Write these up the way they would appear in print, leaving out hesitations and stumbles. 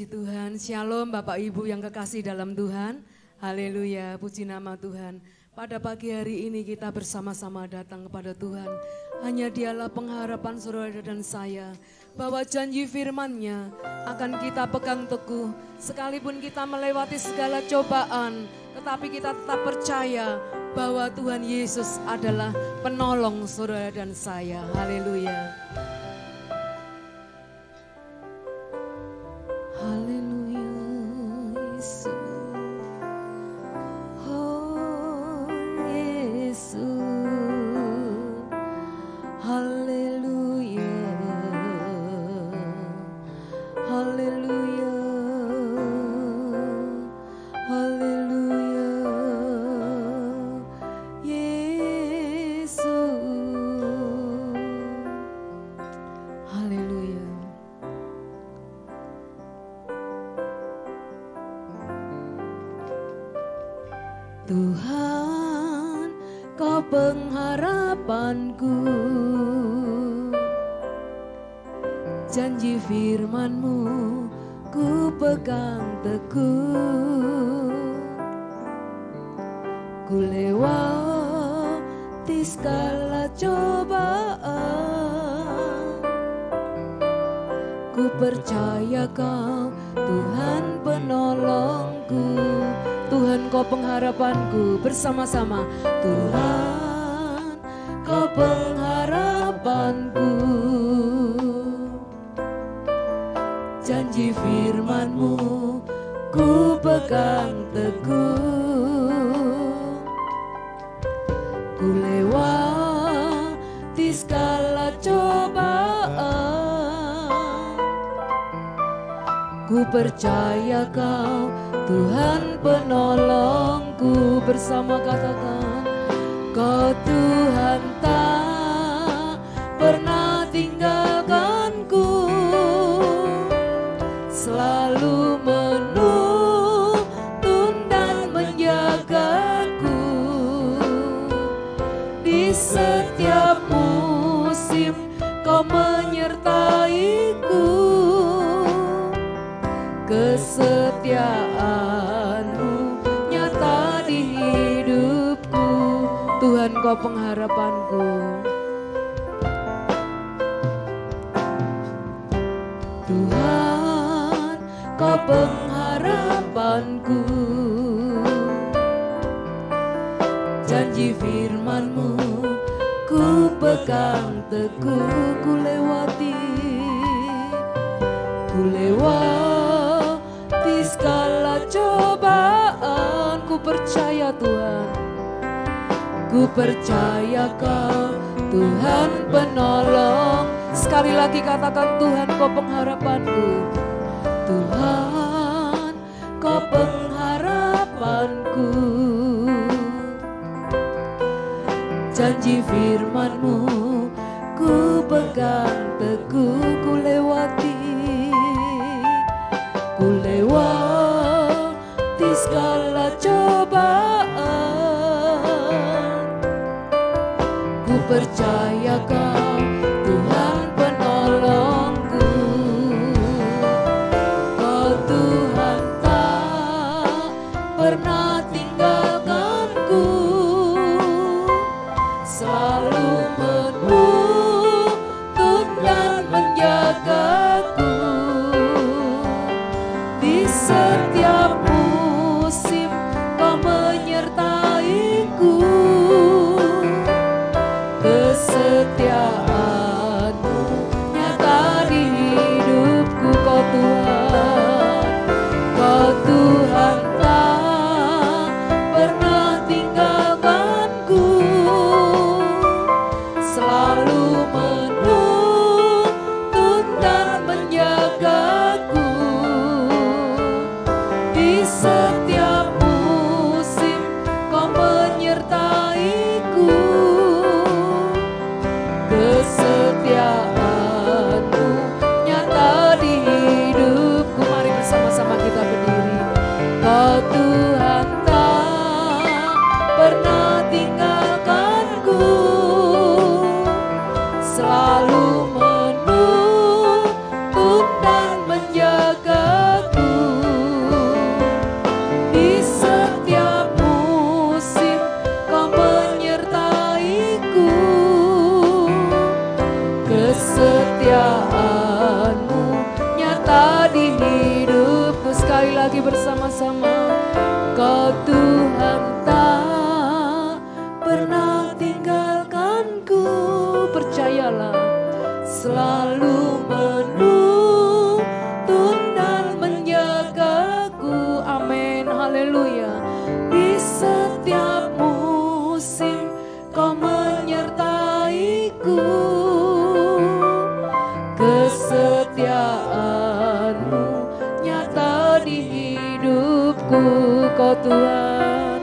Puji Tuhan, Shalom Bapak Ibu yang kekasih dalam Tuhan. Haleluya, puji nama Tuhan. Pada pagi hari ini kita bersama-sama datang kepada Tuhan. Hanya Dialah pengharapan saudara dan saya. Bahwa janji firman-Nya akan kita pegang teguh. Sekalipun kita melewati segala cobaan, tetapi kita tetap percaya bahwa Tuhan Yesus adalah penolong saudara dan saya. Haleluya. Haleluya Yesus. Oh Yesus. Haleluya. Haleluya. Haleluya. Yesus. Haleluya. Tuhan, Kau pengharapanku, janji firman-Mu ku pegang teguh. Ku lewati segala cobaan, ku percaya Kau Tuhan penolongku. Tuhan Kau pengharapanku, bersama-sama. Tuhan Kau pengharapanku, janji firman-Mu ku pegang teguh. Ku lewati segala cobaan, ku percaya Kau Tuhan penolongku. Bersama katakan, Kau Tuhan tak pernah tinggalkanku, selalu menuntun dan menjagaku. Di setiap musim Kau menyertaiku, kesetiaan-Mu nyata di hidupku. Tuhan Kau pengharapanku. Tuhan Kau pengharapanku, janji firman-Mu ku pegang teguh. Ku lewati segala cobaan, ku percaya Tuhan, ku percaya Kau Tuhan penolong. Sekali lagi katakan, Tuhan Kau pengharapanku. Tuhan Kau pengharapanku, janji firman-Mu ku pegang teguh. Ku lewati segala cobaan, ku percaya Kau Tuhan penolongku. Kau Tuhan tak pernah tinggalkanku, selalu menuntun kesetiaan-Mu nyata di hidupku. Sekali lagi bersama-sama. Kau Tuhan tak pernah tinggalkanku, percayalah, selalu menuntun dan menjagaku. Amin, haleluya. Di setiap musim Kau menyertaiku, kesetiaan-Mu nyata di hidupku. Kau Tuhan,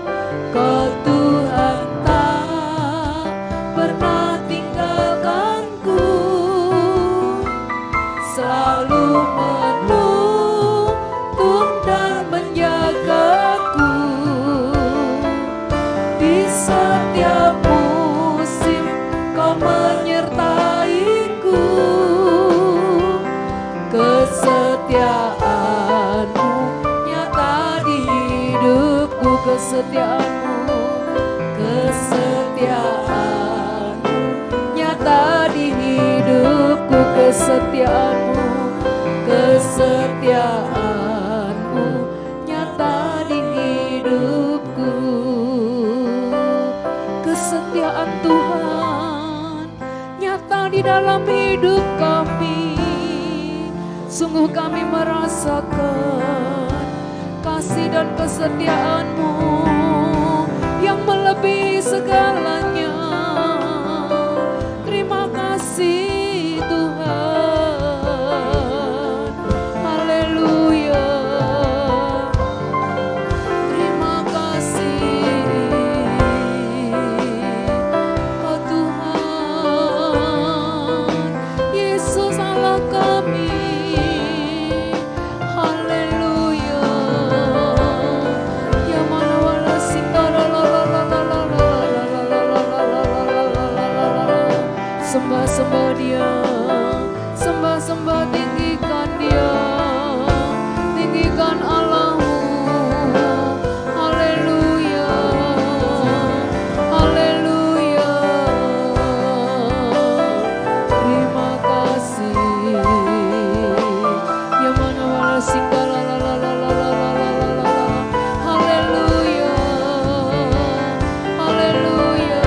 Kau Tuhan tak pernah tinggalkanku, selalu menuntun dan menjagaku. Di setiap musim Kau menyertaiku, kesetiaan-Mu nyata di hidupku. Kesetiaan-Mu, kesetiaan-Mu nyata di hidupku. Kesetiaan-Mu, kesetiaan-Mu nyata di hidupku. Kesetiaan Tuhan nyata di dalam hidup kami. Sungguh kami merasakan kasih dan kesetiaan-Mu yang melebihi segalanya. Terima kasih Tuhan, haleluya. Terima kasih oh Tuhan, Yesus Allah kami. Sembah-sembah Dia, sembah-sembah, tinggikan Dia, tinggikan Allah-Mu. Haleluya, haleluya. Terima kasih. Ya mana wala singgah la la la la la la la la la. Haleluya, haleluya.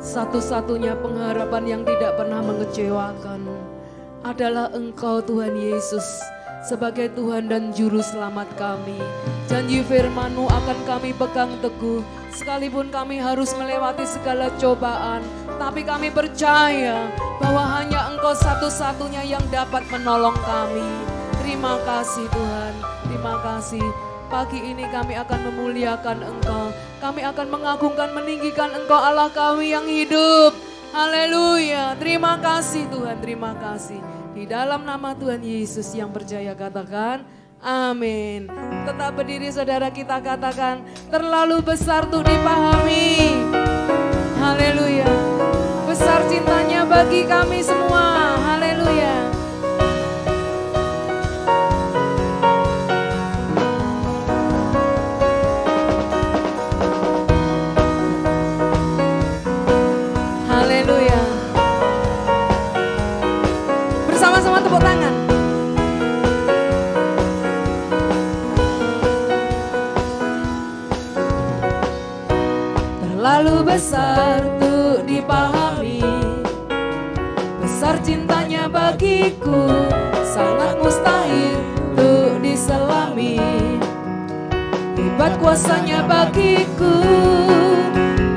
Satu-satunya pengharapan yang tidak pernah mengecewakan adalah Engkau Tuhan Yesus sebagai Tuhan dan Juru Selamat kami. Janji firman-Mu akan kami pegang teguh sekalipun kami harus melewati segala cobaan. Tapi kami percaya bahwa hanya Engkau satu-satunya yang dapat menolong kami. Terima kasih Tuhan, terima kasih. Pagi ini kami akan memuliakan Engkau. Kami akan mengagungkan, meninggikan Engkau Allah kami yang hidup. Haleluya. Terima kasih Tuhan, terima kasih. Di dalam nama Tuhan Yesus yang percaya katakan amin. Tetap berdiri saudara, kita katakan terlalu besar untuk dipahami. Haleluya. Besar cintanya bagi kami semua. Haleluya. Haleluya. Bersama-sama tepuk tangan. Terlalu besar untuk dipahami, besar cintanya bagiku, sangat mustahil untuk diselami. Hebat kuasanya bagiku,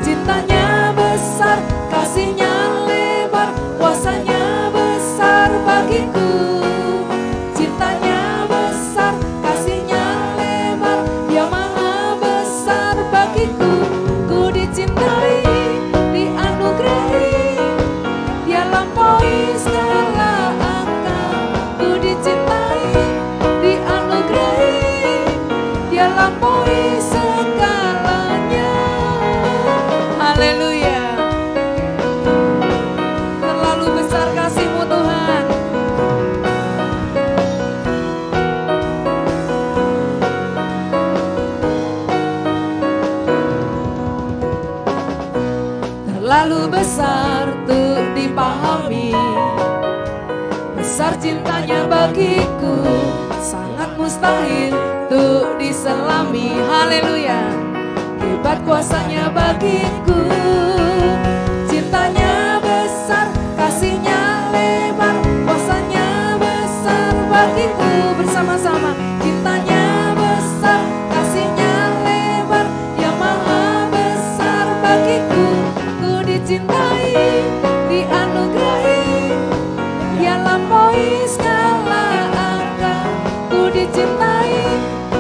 cintanya besar, kasihnya lebar, kuasanya besar bagiku. Cintanya besar, kasihnya lebar, Dia maha besar bagiku. Ku dicintai, dianugerahi, Dia lampaui segala angka. Ku dicintai, besar untuk dipahami. Besar cintanya bagiku, sangat mustahil untuk diselami. Haleluya. Hebat kuasanya bagiku, cintanya besar, kasihnya lebar, kuasanya besar bagiku. Bersama-sama, cintanya besar, kasihnya lebar, yang maha besar bagiku. Ku dicintai, dianugerahi, dia lampaui segala angka. Ku dicintai,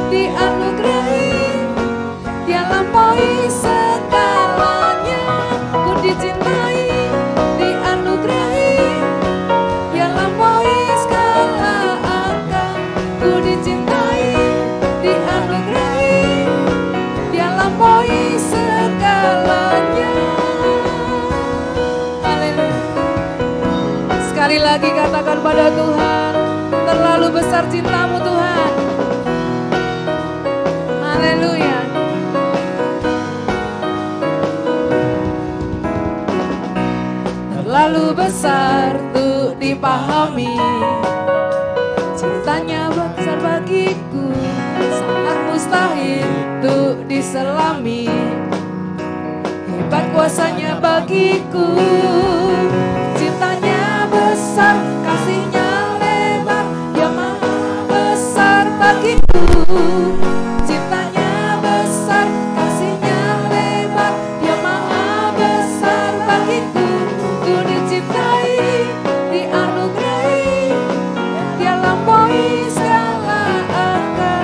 dianugerahi, dia lampaui segalanya. Ku dicintai, dianugerahi, dia lampaui segala angka. Ku dicintai, dianugerahi, dia lampaui segalanya. Haleluya. Sekali lagi katakan pada Tuhan, terlalu besar cintamu Tuhan. Haleluya. Terlalu besar untuk dipahami, cintanya besar bagiku, sangat mustahil untuk diselami. Hebat kuasanya bagiku, cintanya besar, kasihnya lebar, yang maha besar bagiku. Cintanya besar, kasihnya lebar, dia maha besar bagiku. Ku dicintai, dianugerahi, dia lampaui segala angka.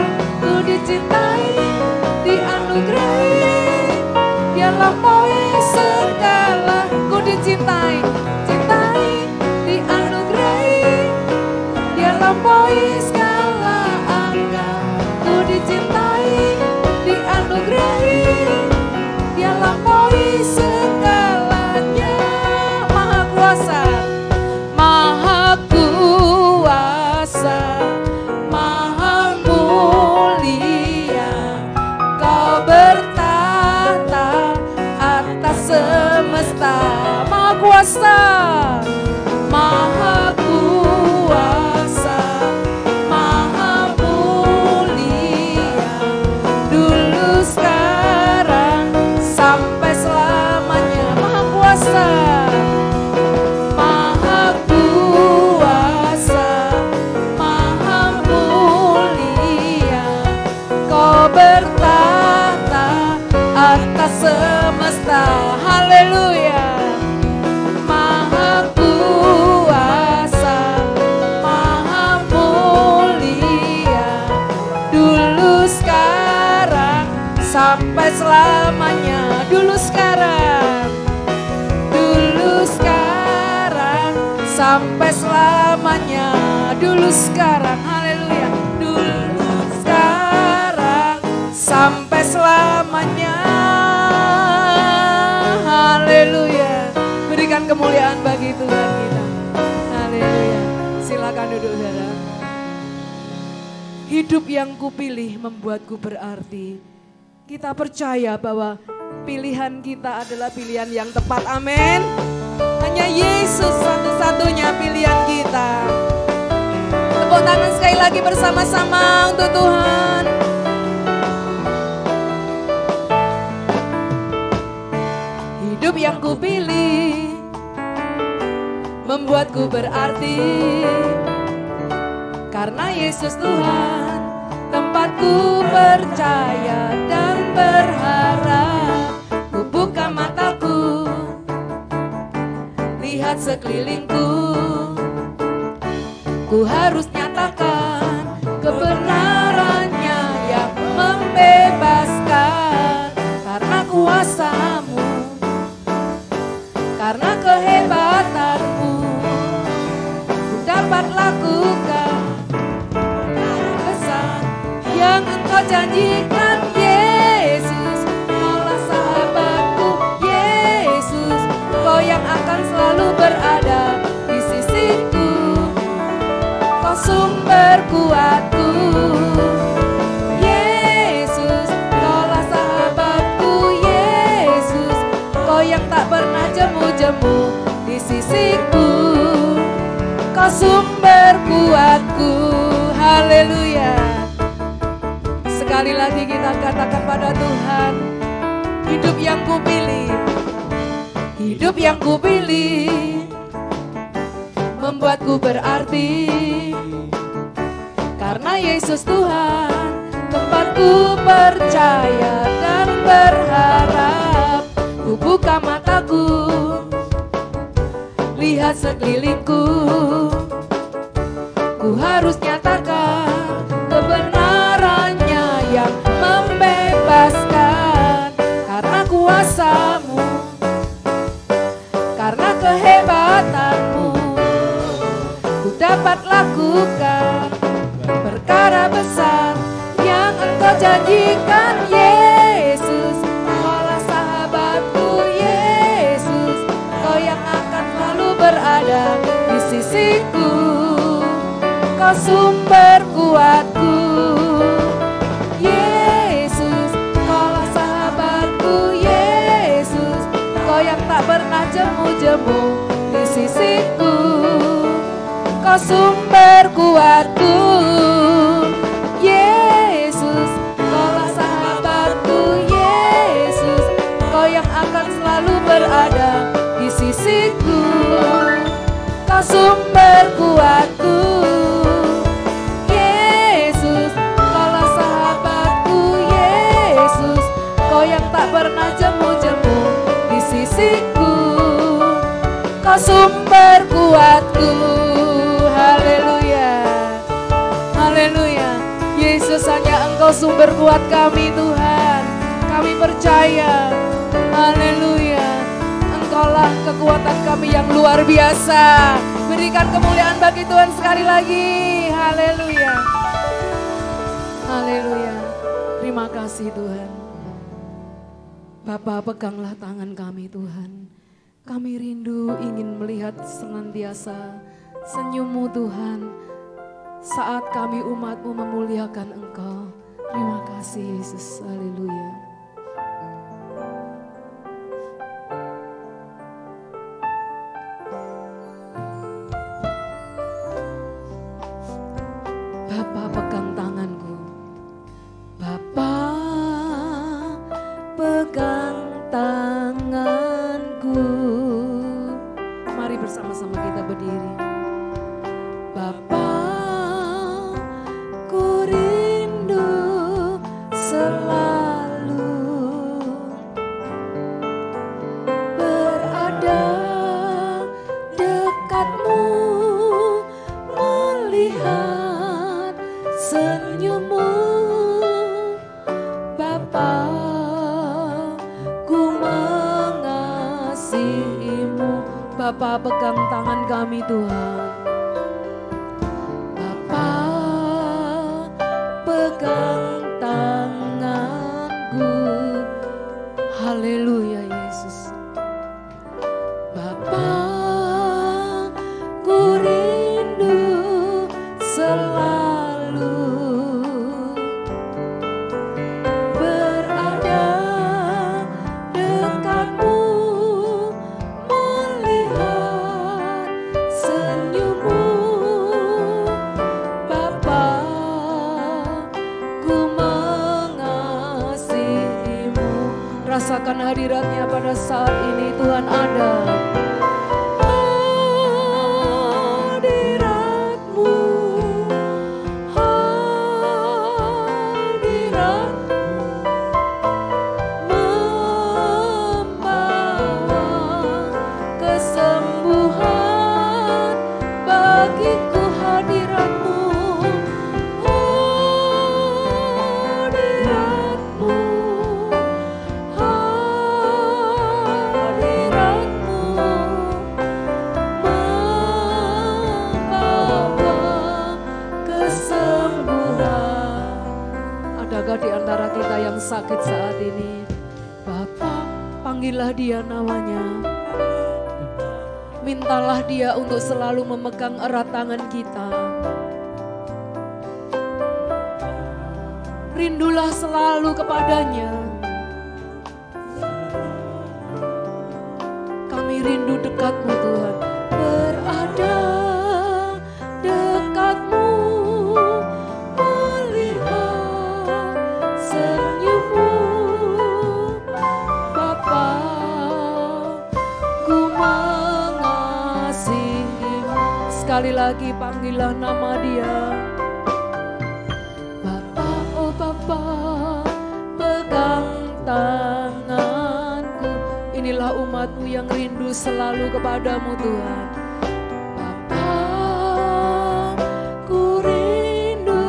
Ku dicintai, dianugerahi, dia lampaui segala. Ku dicintai, cintai, dianugerahi, dia lampaui segala angka. Ku dicintai, dianugerahi, dia lampaui segalanya. Maha kuasa, maha kuasa, maha mulia, kau bertata atas semesta. Maha kuasa, maha kuasa, maha mulia, dulu sekarang sampai selamanya. Maha kuasa, maha kuasa, maha mulia, kau bertata atas semesta. Haleluya. Maha kuasa, maha mulia, dulu sekarang sampai selamanya. Dulu sekarang, dulu sekarang sampai selamanya. Dulu sekarang, haleluya. Dulu sekarang sampai selamanya. Haleluya. Berikan kemuliaan bagi Tuhan kita. Haleluya. Silakan duduk saudara. Hidup yang kupilih membuatku berarti. Kita percaya bahwa pilihan kita adalah pilihan yang tepat. Amin. Hanya Yesus satu-satunya pilihan kita. Tepuk tangan sekali lagi bersama-sama untuk Tuhan. Hidup yang kupilih membuatku berarti, karena Yesus Tuhan tempatku percaya dan berharap. Ku buka mataku, lihat sekelilingku, ku harus nyatakan kebenarannya yang membebaskan. Karena kuasa-Mu, karena kehebatanmu, ku dapat lakukan perkara besar yang Engkau janjikan. Yesus, Kaulah sahabatku. Yesus, Kau yang akan selalu berada di sisiku. Kau sumber kuatku. Yesus, Kaulah sahabatku. Yesus, Kau yang tak pernah jemu-jemu sisiku, Kau sumber kuatku. Haleluya. Sekali lagi kita katakan pada Tuhan, hidup yang kupilih, hidup yang kupilih membuatku berarti. Karena Yesus Tuhan, tempatku percaya dan berharap. Ku buka mataku, lihat sekelilingku. Ku harus nyatakan kebenarannya yang membebaskan. Karena kuasa-Mu, karena kehebatan-Mu, ku dapat lakukan perkara besar yang Engkau janjikan. Yesus, Kaulah sahabatku. Yesus, Kau yang akan selalu berada di sisiku. Kau sumber kuatku. Yesus, Kaulah sahabatku. Yesus, Kau yang tak pernah jemu-jemu di sisiku. Kau sumber kuatku. Yesus, Kaulah sahabatku. Yesus, Kau yang akan selalu berada di sisiku. Kau sumber kuatku. Yesus, Kaulah sahabatku. Yesus, Kau yang tak pernah jemu-jemu di sisiku. Kau sumber kuatku. Haleluya. Haleluya. Yesus, hanya Engkau sumber kuat kami Tuhan. Kami percaya. Haleluya. Engkaulah kekuatan kami yang luar biasa. Berikan kemuliaan bagi Tuhan sekali lagi. Haleluya. Haleluya. Terima kasih Tuhan. Bapa, peganglah tangan kami Tuhan. Kami rindu ingin melihat senantiasa senyum-Mu Tuhan. Saat kami umat-Mu memuliakan Engkau. Terima kasih Yesus. Haleluya. Bapa, pegang tanganku. Bapa, pegang tanganku. Mari bersama-sama kita berdiri. Bapa, ku rindu selalu berada dekat-Mu, melihat senyum-Mu. Bapa, ku mengasihi-Mu. Bapa, pegang tangan kami Tuhan. Pegang tanganku. Haleluya Yesus. Bapa, ku rindu selalu berada dekat-Mu, melihat senyum-Mu. Bapa, rasakan hadirat-Nya pada saat ini. Tuhan ada. Hadirat-Mu, hadirat-Mu membawa kesembuhan bagiku. Hadirat-Mu, hadirat-Mu, di antara kita yang sakit saat ini, Bapa, panggillah dia namanya. Mintalah dia untuk selalu memegang erat tangan kita. Rindulah selalu kepadanya. Kami rindu dekat-Mu Tuhan. Pujilah nama Dia. Bapa, oh Bapa, pegang tanganku. Inilah umat-Mu yang rindu selalu kepadamu Tuhan. Bapa, ku rindu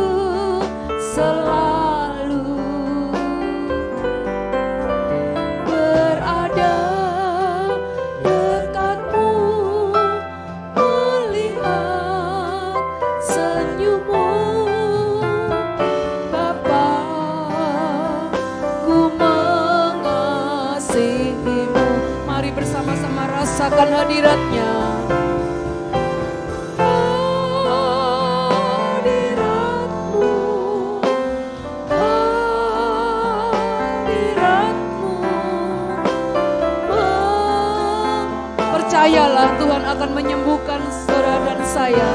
selalu berada dekat-Mu, melihat senyum-Mu. Bapa, ku mengasihi-Mu. Mari bersama-sama rasakan hadirat-Nya. Percayalah Tuhan akan menyembuhkan saudara dan saya.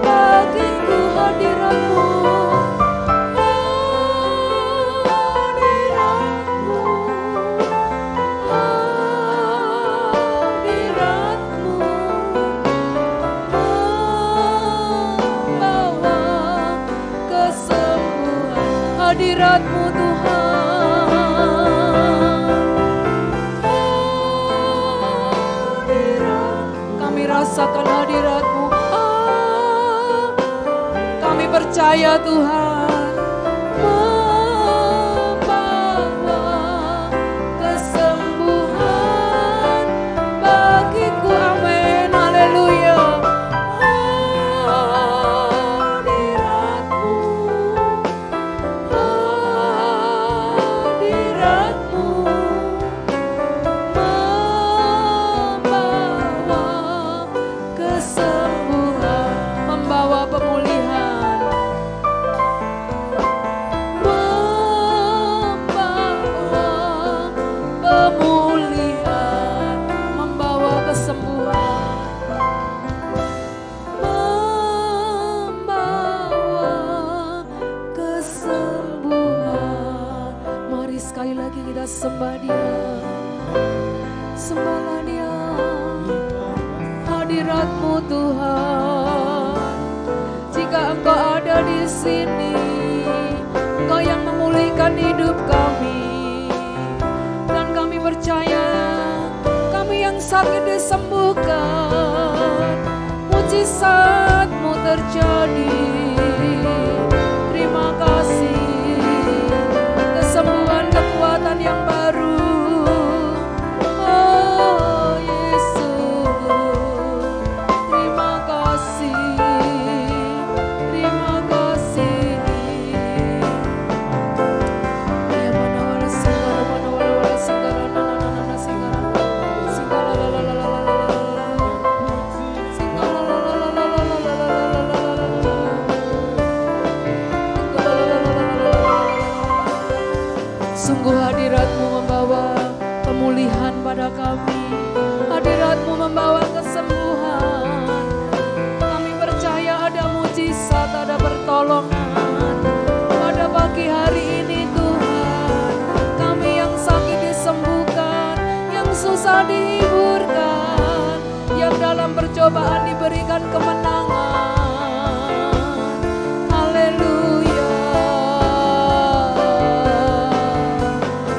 Bagiku hadirat-Mu, hadirat-Mu, hadirat-Mu membawa kesembuhan. Hadirat-Mu Tuhan. Rasakan hadirat-Mu. Kami percaya Tuhan membawa kesembuhan bagiku. Amin. Haleluya. Hadirat-Mu, hadirat-Mu membawa pemulihan, membawa kesembuhan, membawa kesembuhan. Mari sekali lagi kita sembah Dia, sembahlah Dia. Hadirat-Mu Tuhan, jika Engkau ada di sini, Engkau yang memulihkan hidup kami, dan kami percaya kami yang sakit disembuhkan, mujizat-Mu terjadi. Terima kasih, kesembuhan, kekuatan yang baru. Oh Yesus, terima kasih, terima kasih. Ya mana-mana singgara, mana-mana singgara, nana-nana singgara, singgara sungguh hadirat-Mu membawa pemulihan pada kami. Hadirat-Mu membawa kesembuhan. Kami percaya ada mujizat, ada pertolongan pada pagi hari ini Tuhan. Kami yang sakit disembuhkan, yang susah dihiburkan, yang dalam percobaan diberikan kemenangan. Haleluya.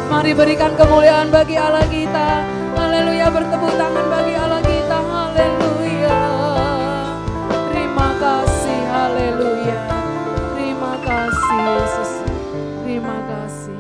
Mari berikan kemuliaan bagi Allah kita. Haleluya, bertepuk tangan bagi Allah kita. Haleluya. Terima kasih, haleluya. Terima kasih Yesus. Terima kasih.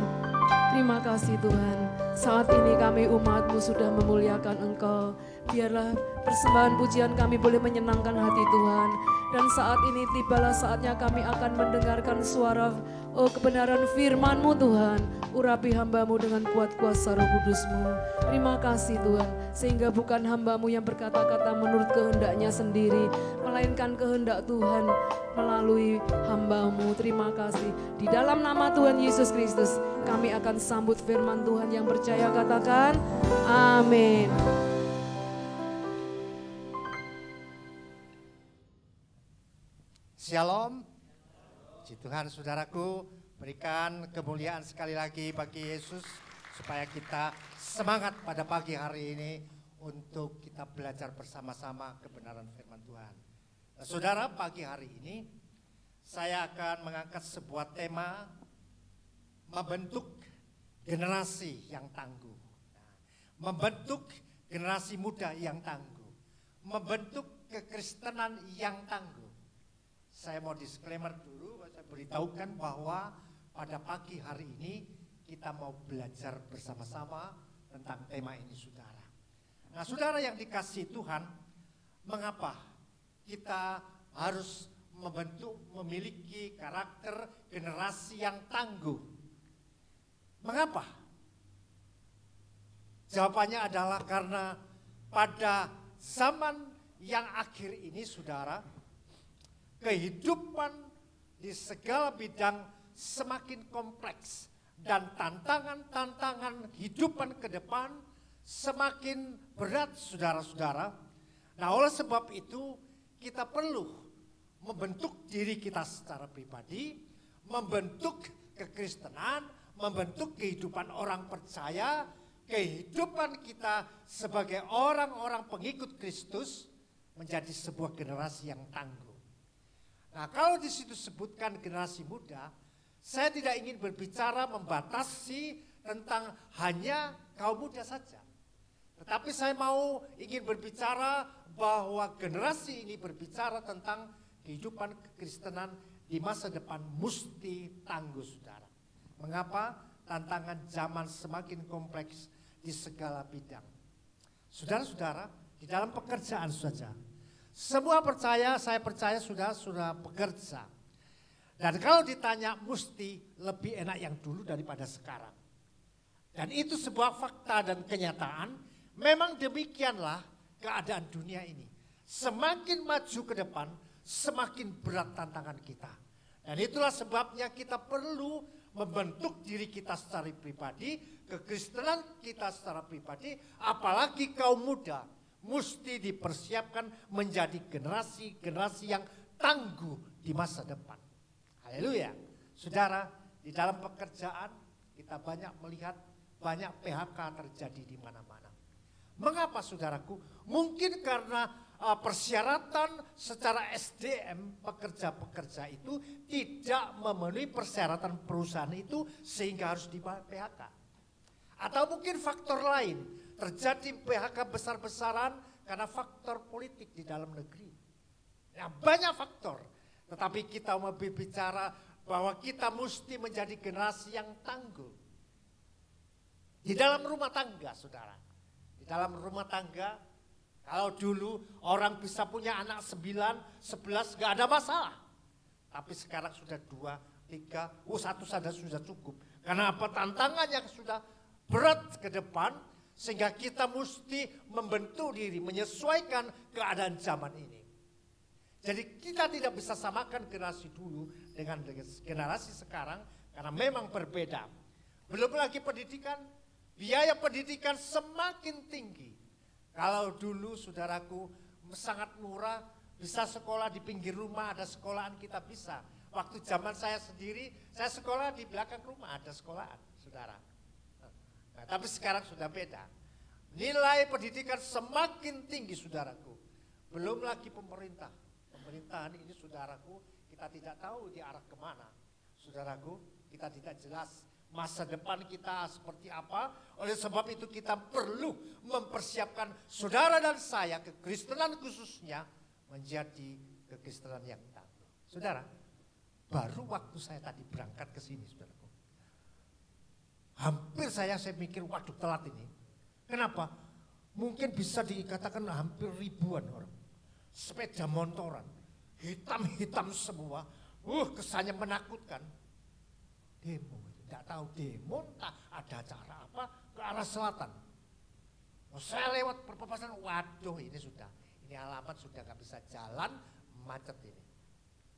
Terima kasih Tuhan. Saat ini kami umat-Mu sudah memuliakan Engkau. Biarlah persembahan pujian kami boleh menyenangkan hati Tuhan. Dan saat ini tibalah saatnya kami akan mendengarkan suara kebenaran firman-Mu Tuhan. Urapi hamba-Mu dengan kuat kuasa Roh Kudus-Mu. Terima kasih Tuhan, sehingga bukan hamba-Mu yang berkata-kata menurut kehendak-Nya sendiri, melainkan kehendak Tuhan melalui hamba-Mu. Terima kasih. Di dalam nama Tuhan Yesus Kristus, kami akan sambut firman Tuhan. Yang percaya katakan amin. Shalom. Puji Tuhan saudaraku, berikan kemuliaan sekali lagi bagi Yesus supaya kita semangat pada pagi hari ini untuk kita belajar bersama-sama kebenaran firman Tuhan. Saudara, pagi hari ini saya akan mengangkat sebuah tema membentuk generasi yang tangguh. Membentuk generasi muda yang tangguh. Membentuk kekristenan yang tangguh. Saya mau disclaimer dulu, saya beritahukan bahwa pada pagi hari ini kita mau belajar bersama-sama tentang tema ini, saudara. Nah, saudara yang dikasihi Tuhan, mengapa kita harus memiliki karakter generasi yang tangguh? Mengapa? Jawabannya adalah karena pada zaman yang akhir ini, saudara, kehidupan di segala bidang semakin kompleks dan tantangan-tantangan kehidupan ke depan semakin berat, saudara-saudara. Nah, oleh sebab itu kita perlu membentuk diri kita secara pribadi, membentuk kekristenan, membentuk kehidupan orang percaya, kehidupan kita sebagai orang-orang pengikut Kristus menjadi sebuah generasi yang tangguh. Nah, kalau di situ sebutkan generasi muda, saya tidak ingin berbicara membatasi tentang hanya kaum muda saja. Tetapi saya ingin berbicara bahwa generasi ini berbicara tentang kehidupan kekristenan di masa depan mesti tangguh, saudara. Mengapa? Tantangan zaman semakin kompleks di segala bidang. Saudara-saudara, di dalam pekerjaan saja, saya percaya sudah bekerja. Dan kalau ditanya mesti lebih enak yang dulu daripada sekarang. Dan itu sebuah fakta dan kenyataan, memang demikianlah keadaan dunia ini. Semakin maju ke depan, semakin berat tantangan kita. Dan itulah sebabnya kita perlu membentuk diri kita secara pribadi, kekristenan kita secara pribadi, apalagi kaum muda, mesti dipersiapkan menjadi generasi yang tangguh di masa depan. Haleluya. Saudara, di dalam pekerjaan kita banyak melihat banyak PHK terjadi di mana-mana. Mengapa, saudaraku? Mungkin karena persyaratan secara SDM pekerja-pekerja itu tidak memenuhi persyaratan perusahaan itu sehingga harus di PHK. Atau mungkin faktor lain, terjadi PHK besar-besaran karena faktor politik di dalam negeri. Ya, banyak faktor, tetapi kita mau berbicara bahwa kita mesti menjadi generasi yang tangguh. Di dalam rumah tangga, saudara. Di dalam rumah tangga, kalau dulu orang bisa punya anak 9, 11 gak ada masalah. Tapi sekarang sudah 2, 3, satu saja sudah cukup. Karena apa? Tantangan yang sudah berat ke depan, sehingga kita mesti membentuk diri, menyesuaikan keadaan zaman ini. Jadi kita tidak bisa samakan generasi dulu dengan generasi sekarang, karena memang berbeda. Belum lagi pendidikan, biaya pendidikan semakin tinggi. Kalau dulu, saudaraku, sangat murah, bisa sekolah di pinggir rumah, ada sekolahan kita bisa. Waktu zaman saya sendiri, saya sekolah di belakang rumah, ada sekolahan, saudara. Nah, tapi sekarang sudah beda. Nilai pendidikan semakin tinggi, saudaraku. Belum lagi pemerintah. Pemerintahan ini, saudaraku, kita tidak tahu di arah kemana. Saudaraku, kita tidak jelas masa depan kita seperti apa. Oleh sebab itu kita perlu mempersiapkan saudara dan saya, kekristenan khususnya, menjadi kekristenan yang tangguh. Saudara, baru waktu saya tadi berangkat ke sini, saudaraku, hampir saya mikir, waduh telat ini. Kenapa? Mungkin bisa dikatakan hampir ribuan orang. Sepeda motoran, hitam-hitam semua, kesannya menakutkan. Demo, tidak tahu demo, entah ada acara apa, ke arah selatan. Saya lewat perpapasan, waduh ini alamat sudah gak bisa jalan, macet ini.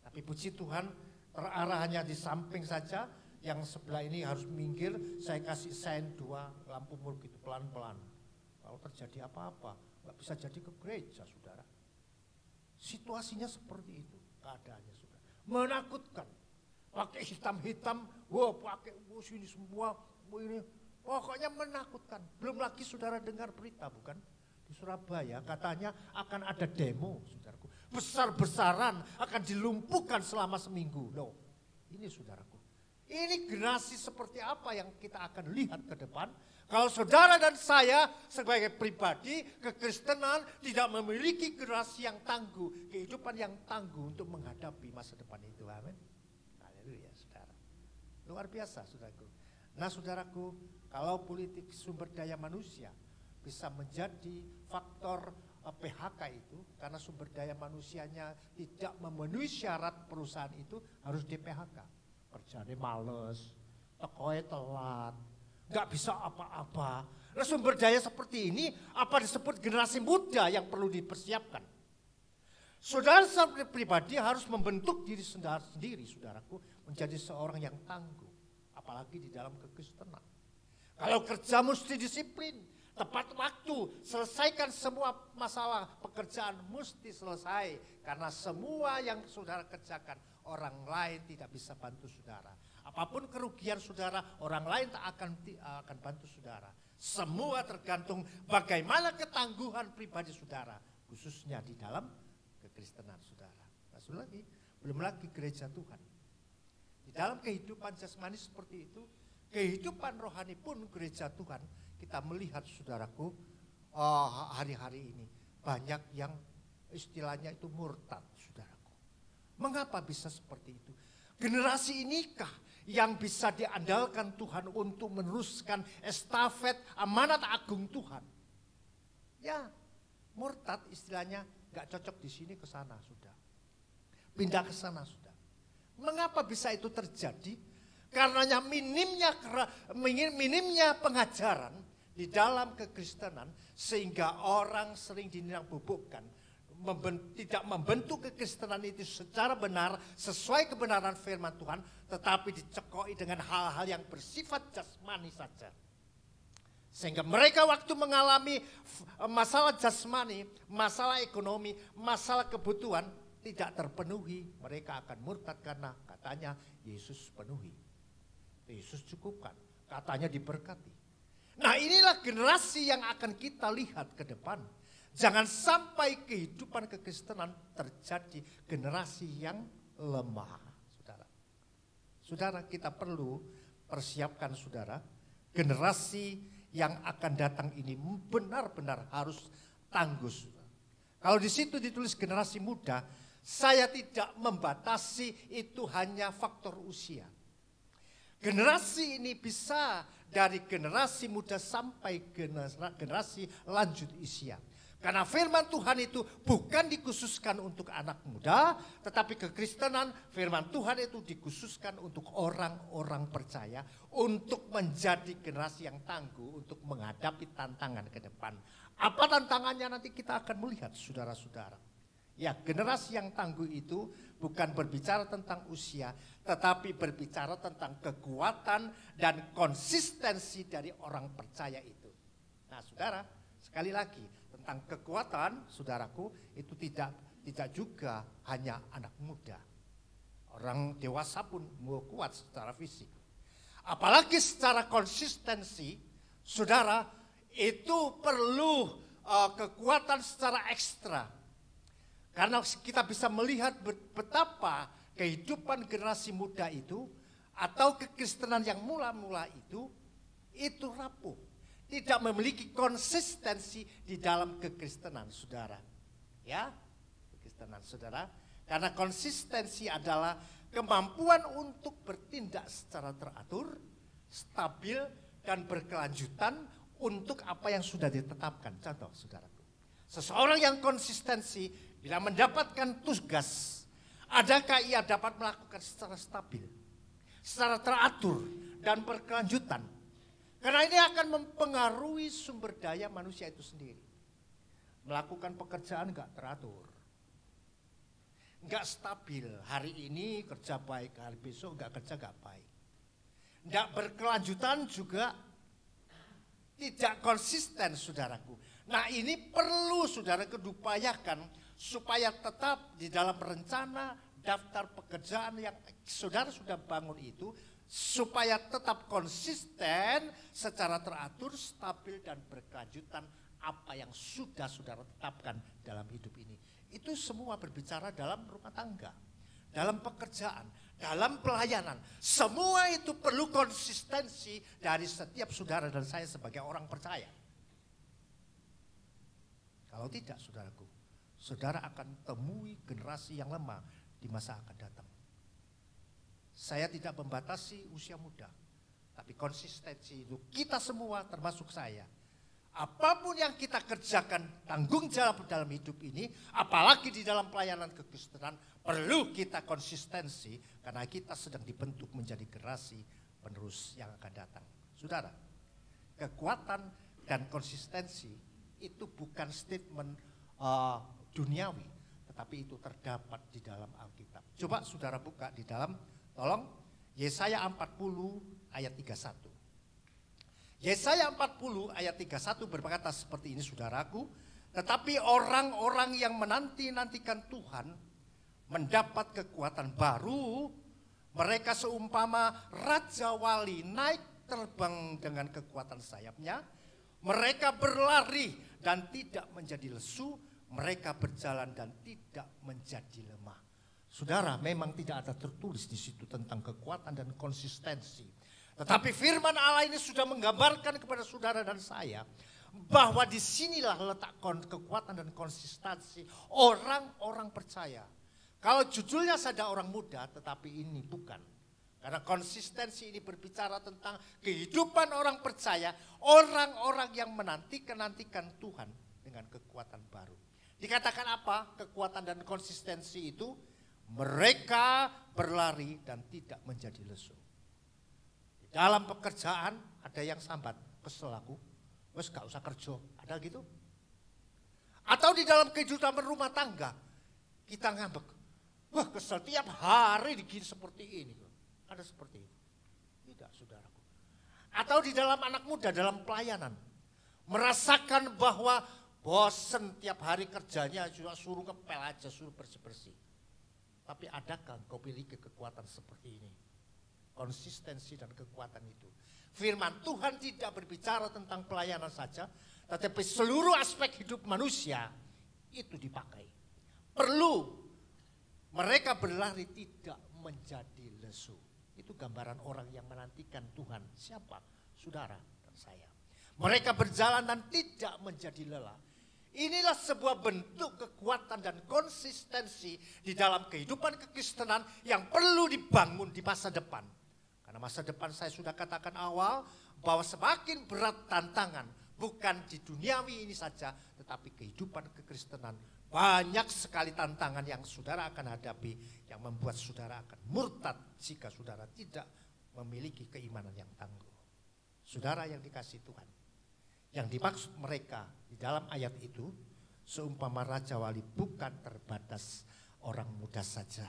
Tapi puji Tuhan, terarah hanya di samping saja, yang sebelah ini harus minggir, saya kasih sein 2 lampu mur gitu pelan-pelan. Kalau terjadi apa-apa, gak bisa jadi ke gereja, saudara. Situasinya seperti itu, keadaannya, saudara. Menakutkan. Pakai hitam-hitam, pakai sini semua, ini. Pokoknya menakutkan. Belum lagi saudara dengar berita, bukan? Di Surabaya katanya akan ada demo, saudaraku. besar-besaran akan dilumpuhkan selama seminggu. Loh, ini saudaraku. Ini generasi seperti apa yang kita akan lihat ke depan. Kalau saudara dan saya sebagai pribadi kekristenan tidak memiliki generasi yang tangguh, kehidupan yang tangguh untuk menghadapi masa depan itu. Amin. Haleluya, saudara. Luar biasa, saudaraku. Nah, saudaraku, kalau politik sumber daya manusia bisa menjadi faktor PHK itu, karena sumber daya manusianya tidak memenuhi syarat perusahaan itu, harus di PHK. Kerjanya males, tekoe telat, nggak bisa apa-apa. Nah, sumber daya seperti ini apa disebut generasi muda yang perlu dipersiapkan. Saudara pribadi harus membentuk diri sendiri, saudaraku, menjadi seorang yang tangguh, apalagi di dalam kekristenan. Kalau kerja mesti disiplin, tepat waktu, selesaikan semua masalah pekerjaan mesti selesai. Karena semua yang saudara kerjakan, orang lain tidak bisa bantu saudara. Apapun kerugian saudara, orang lain tak akan bantu saudara. Semua tergantung bagaimana ketangguhan pribadi saudara, khususnya di dalam kekristenan saudara. Masuk lagi, belum lagi gereja Tuhan. Di dalam kehidupan jasmani seperti itu, kehidupan rohani pun gereja Tuhan, kita melihat saudaraku, hari-hari ini banyak yang istilahnya itu murtad, saudaraku. Mengapa bisa seperti itu? Generasi inikah yang bisa diandalkan Tuhan untuk meneruskan estafet amanat agung Tuhan? Ya, murtad istilahnya gak cocok di sini ke sana sudah. Pindah ke sana sudah. Mengapa bisa itu terjadi? Karenanya minimnya pengajaran di dalam kekristenan sehingga orang sering dinambubukkan, tidak membentuk kekristenan itu secara benar sesuai kebenaran firman Tuhan, tetapi dicekoi dengan hal-hal yang bersifat jasmani saja. Sehingga mereka waktu mengalami masalah jasmani, masalah ekonomi, masalah kebutuhan tidak terpenuhi, mereka akan murtad karena katanya Yesus penuhi. Yesus cukupkan, katanya diberkati. Nah, inilah generasi yang akan kita lihat ke depan. Jangan sampai kehidupan kekristenan terjadi generasi yang lemah, saudara. Saudara, kita perlu persiapkan saudara, generasi yang akan datang ini benar-benar harus tangguh. Saudara. Kalau di situ ditulis generasi muda, saya tidak membatasi itu hanya faktor usia. Generasi ini bisa dari generasi muda sampai generasi lanjut usia. Karena firman Tuhan itu bukan dikhususkan untuk anak muda, tetapi kekristenan firman Tuhan itu dikhususkan untuk orang-orang percaya untuk menjadi generasi yang tangguh untuk menghadapi tantangan ke depan. Apa tantangannya nanti kita akan melihat saudara-saudara. Ya, generasi yang tangguh itu bukan berbicara tentang usia, tetapi berbicara tentang kekuatan dan konsistensi dari orang percaya itu. Nah, saudara, sekali lagi tentang kekuatan, saudaraku, itu tidak juga hanya anak muda. Orang dewasa pun mau kuat secara fisik. Apalagi secara konsistensi, saudara, itu perlu kekuatan secara ekstra. Karena kita bisa melihat betapa kehidupan generasi muda itu atau kekristenan yang mula-mula itu rapuh. Tidak memiliki konsistensi di dalam kekristenan, saudara. Ya, kekristenan, saudara. Karena konsistensi adalah kemampuan untuk bertindak secara teratur, stabil, dan berkelanjutan untuk apa yang sudah ditetapkan. Contoh, saudaraku. Seseorang yang konsistensi bila mendapatkan tugas, adakah ia dapat melakukan secara stabil, secara teratur, dan berkelanjutan? Karena ini akan mempengaruhi sumber daya manusia itu sendiri. Melakukan pekerjaan enggak teratur, enggak stabil. Hari ini kerja baik, hari besok enggak kerja enggak baik. Enggak berkelanjutan juga tidak konsisten, saudaraku. Nah, ini perlu saudara kedupayakan supaya tetap di dalam rencana daftar pekerjaan yang saudara sudah bangun itu, supaya tetap konsisten secara teratur, stabil, dan berkelanjutan apa yang sudah saudara tetapkan dalam hidup ini. Itu semua berbicara dalam rumah tangga, dalam pekerjaan, dalam pelayanan. Semua itu perlu konsistensi dari setiap saudara dan saya sebagai orang percaya. Kalau tidak, saudaraku, saudara akan temui generasi yang lemah di masa akan datang. Saya tidak membatasi usia muda, tapi konsistensi itu kita semua termasuk saya. Apapun yang kita kerjakan, tanggung jawab dalam hidup ini, apalagi di dalam pelayanan kekristenan, perlu kita konsistensi karena kita sedang dibentuk menjadi generasi penerus yang akan datang. Saudara, kekuatan dan konsistensi itu bukan statement duniawi, tetapi itu terdapat di dalam Alkitab. Coba saudara buka di dalam, tolong, Yesaya 40 ayat 31. Yesaya 40 ayat 31 berkata seperti ini, saudaraku, tetapi orang-orang yang menanti-nantikan Tuhan mendapat kekuatan baru, mereka seumpama Raja Wali naik terbang dengan kekuatan sayapnya, mereka berlari dan tidak menjadi lesu, mereka berjalan dan tidak menjadi lemah. Saudara, memang tidak ada tertulis di situ tentang kekuatan dan konsistensi. Tetapi firman Allah ini sudah menggambarkan kepada saudara dan saya bahwa disinilah letak kekuatan dan konsistensi orang-orang percaya. Kalau judulnya saja orang muda, tetapi ini bukan. Karena konsistensi ini berbicara tentang kehidupan orang percaya, orang-orang yang menantikan Tuhan dengan kekuatan baru. Dikatakan apa? Kekuatan dan konsistensi itu mereka berlari dan tidak menjadi lesu. Dalam pekerjaan ada yang sambat, kesel aku, wes gak usah kerja, ada gitu. Atau di dalam kehidupan rumah tangga, kita ngambek, wah kesel tiap hari digini seperti ini. Ada seperti itu? Tidak, saudaraku. Atau di dalam anak muda, dalam pelayanan, merasakan bahwa bosen tiap hari kerjanya, cuma suruh ngepel aja, suruh bersih-bersih. Tapi adakah kau miliki kekuatan seperti ini? Konsistensi dan kekuatan itu. Firman Tuhan tidak berbicara tentang pelayanan saja, tetapi seluruh aspek hidup manusia itu dipakai. Perlu mereka berlari tidak menjadi lesu. Itu gambaran orang yang menantikan Tuhan. Siapa? Saudara dan saya. Mereka berjalan dan tidak menjadi lelah. Inilah sebuah bentuk kekuatan dan konsistensi di dalam kehidupan kekristenan yang perlu dibangun di masa depan. Karena masa depan saya sudah katakan awal bahwa semakin berat tantangan, bukan di duniawi ini saja, tetapi kehidupan kekristenan. Banyak sekali tantangan yang saudara akan hadapi, yang membuat saudara akan murtad jika saudara tidak memiliki keimanan yang tangguh. Saudara yang dikasihi Tuhan, yang dimaksud mereka di dalam ayat itu, seumpama Raja Wali bukan terbatas orang muda saja.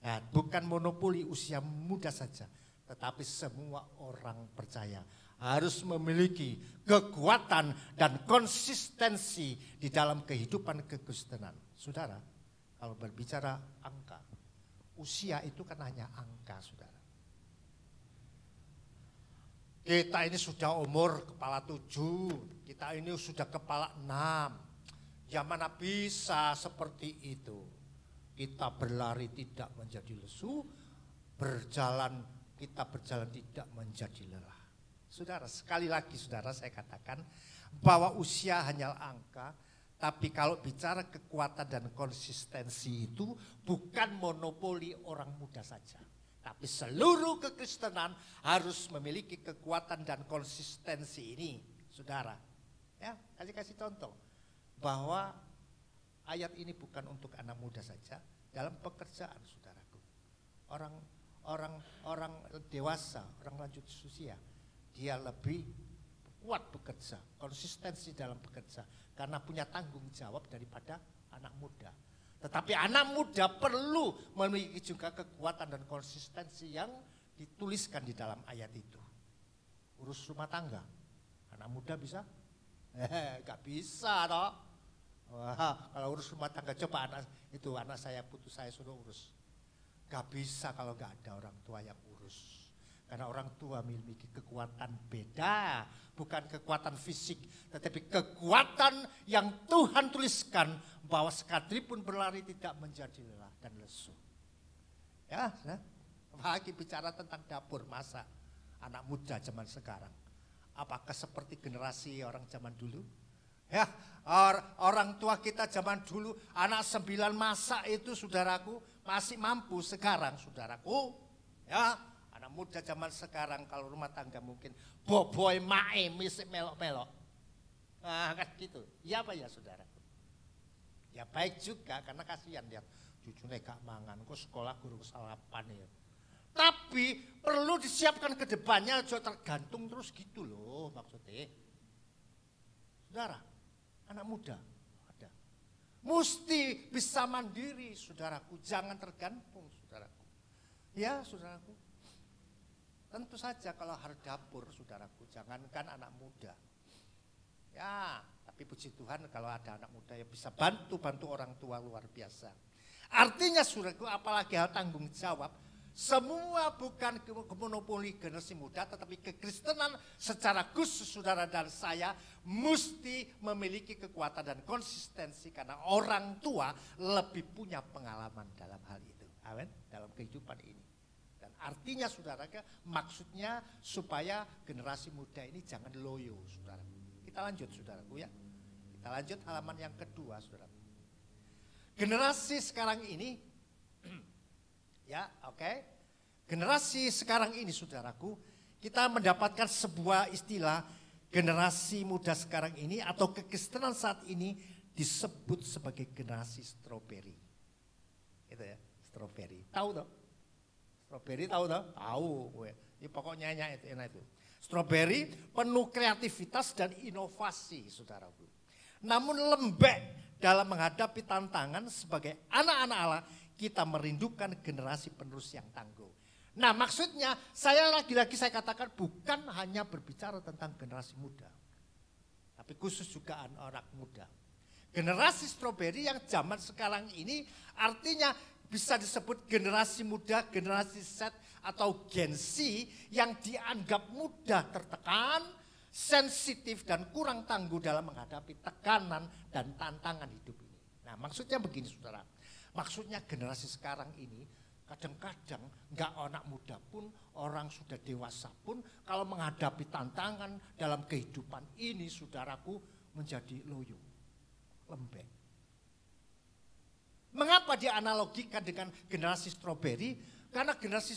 Ya, bukan monopoli usia muda saja, tetapi semua orang percaya harus memiliki kekuatan dan konsistensi di dalam kehidupan kekristenan. Saudara, kalau berbicara angka, usia itu kan hanya angka, saudara. Kita ini sudah umur kepala 7, kita ini sudah kepala 6. Ya mana bisa seperti itu. Kita berlari tidak menjadi lesu, kita berjalan tidak menjadi lelah. Saudara, sekali lagi saudara saya katakan bahwa usia hanyalah angka, tapi kalau bicara kekuatan dan konsistensi itu bukan monopoli orang muda saja. Tapi seluruh kekristenan harus memiliki kekuatan dan konsistensi ini, saudara. Ya, kasih contoh bahwa ayat ini bukan untuk anak muda saja, dalam pekerjaan, saudaraku. Orang dewasa, orang lanjut usia, dia lebih kuat bekerja, konsistensi dalam bekerja, karena punya tanggung jawab daripada anak muda. Tetapi anak muda perlu memiliki juga kekuatan dan konsistensi yang dituliskan di dalam ayat itu. Urus rumah tangga, anak muda bisa? Gak bisa toh. Wah, kalau urus rumah tangga, coba anak saya putus saya suruh urus. Gak bisa kalau gak ada orang tua yang urus. Karena orang tua memiliki kekuatan beda, bukan kekuatan fisik, tetapi kekuatan yang Tuhan tuliskan bahwa sekalipun berlari tidak menjadi lelah dan lesu. Ya, apalagi bicara tentang dapur masak anak muda zaman sekarang. Apakah seperti generasi orang zaman dulu? Ya, orang tua kita zaman dulu anak 9 masak itu saudaraku masih mampu. Sekarang saudaraku, ya anak muda zaman sekarang kalau rumah tangga mungkin boboy mae misik melok-melok. Nah kan gitu. Ya apa ya saudara? Ya baik juga karena kasihan lihat cucunya gak mangan. Kok sekolah guru sarapan ya. Tapi perlu disiapkan ke depannya jangan tergantung terus gitu loh maksudnya. Saudara, anak muda ada. Mesti bisa mandiri saudaraku. Jangan tergantung saudaraku. Ya saudaraku. Tentu saja kalau harus dapur saudaraku, jangankan anak muda. Ya, tapi puji Tuhan kalau ada anak muda yang bisa bantu orang tua luar biasa. Artinya saudaraku apalagi hal tanggung jawab, semua bukan monopoli generasi muda tetapi kekristenan secara khusus saudara dan saya mesti memiliki kekuatan dan konsistensi karena orang tua lebih punya pengalaman dalam hal itu. Amin, dalam kehidupan ini. Artinya saudara, maksudnya supaya generasi muda ini jangan loyo saudara. Kita lanjut saudaraku ya. Kita lanjut halaman yang kedua saudara. Generasi sekarang ini, ya oke. Generasi sekarang ini saudaraku, kita mendapatkan sebuah istilah generasi muda sekarang ini atau kekristenan saat ini disebut sebagai generasi stroberi. Itu ya, stroberi. Tahu toh? Strawberry tahu tak? Tahu gue. Ini pokoknya itu enak itu. Strawberry penuh kreativitas dan inovasi, saudaraku. Namun lembek dalam menghadapi tantangan sebagai anak-anak Allah, kita merindukan generasi penerus yang tangguh. Nah, maksudnya saya lagi-lagi saya katakan bukan hanya berbicara tentang generasi muda. Tapi khusus juga anak muda. Generasi strawberry yang zaman sekarang ini artinya bisa disebut generasi muda, generasi Z atau Gen Z yang dianggap mudah tertekan, sensitif dan kurang tangguh dalam menghadapi tekanan dan tantangan hidup ini. Nah maksudnya begini saudara, maksudnya generasi sekarang ini kadang-kadang enggak anak muda pun, orang sudah dewasa pun kalau menghadapi tantangan dalam kehidupan ini saudaraku menjadi loyo, lembek. Mengapa dianalogikan dengan generasi stroberi? Karena generasi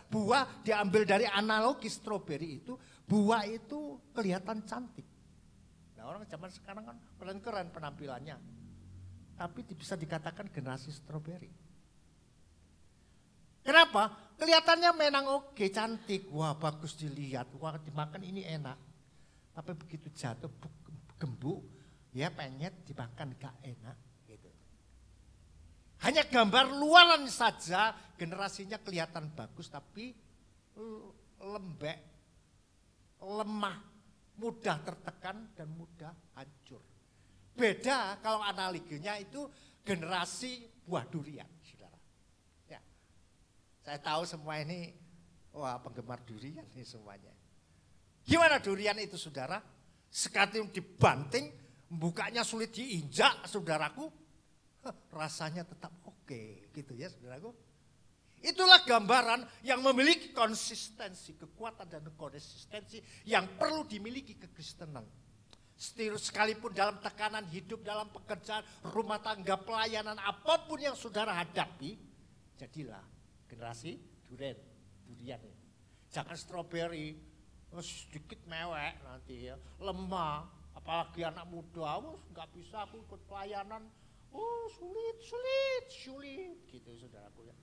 buah diambil dari analogi stroberi itu, buah itu kelihatan cantik. Nah orang zaman sekarang kan keren-keren penampilannya. Tapi bisa dikatakan generasi stroberi. Kenapa? Kelihatannya memang oke, cantik, wah bagus dilihat, wah dimakan ini enak. Tapi begitu jatuh gembuk, ya penyet dimakan gak enak. Hanya gambar luaran saja generasinya kelihatan bagus tapi lembek, lemah, mudah tertekan dan mudah hancur. Beda kalau analoginya itu generasi buah durian, saudara. Ya, saya tahu semua ini, wah penggemar durian ini semuanya. Gimana durian itu saudara? Sekali dibanting, bukanya sulit diinjak saudaraku. Rasanya tetap oke, gitu ya saudaraku. Itulah gambaran yang memiliki konsistensi, kekuatan dan konsistensi yang perlu dimiliki kekristenan. Sekalipun dalam tekanan hidup, dalam pekerjaan, rumah tangga, pelayanan, apapun yang saudara hadapi, jadilah generasi durian. Jangan stroberi, sedikit mewek nanti ya, lemah, apalagi anak muda, nggak bisa aku ikut pelayanan. Oh sulit gitu saudaraku ya.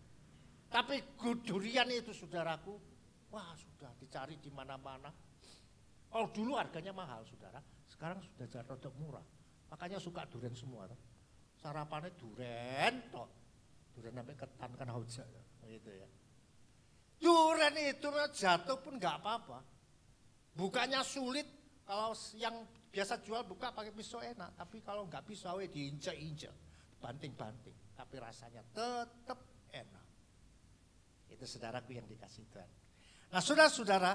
Tapi durian itu saudaraku, wah sudah dicari di mana-mana. Oh dulu harganya mahal saudara, sekarang sudah jatuh murah. Makanya suka durian semua. Sarapannya durian toh. Durian sampai ketan kan hauja gitu ya. Durian itu jatuh pun nggak apa-apa. Bukanya sulit, kalau yang biasa jual buka pakai pisau enak, tapi kalau nggak pisau diinjak-injak, banting-banting, tapi rasanya tetap enak. Itu saudaraku yang dikasih Tuhan. Nah saudara-saudara,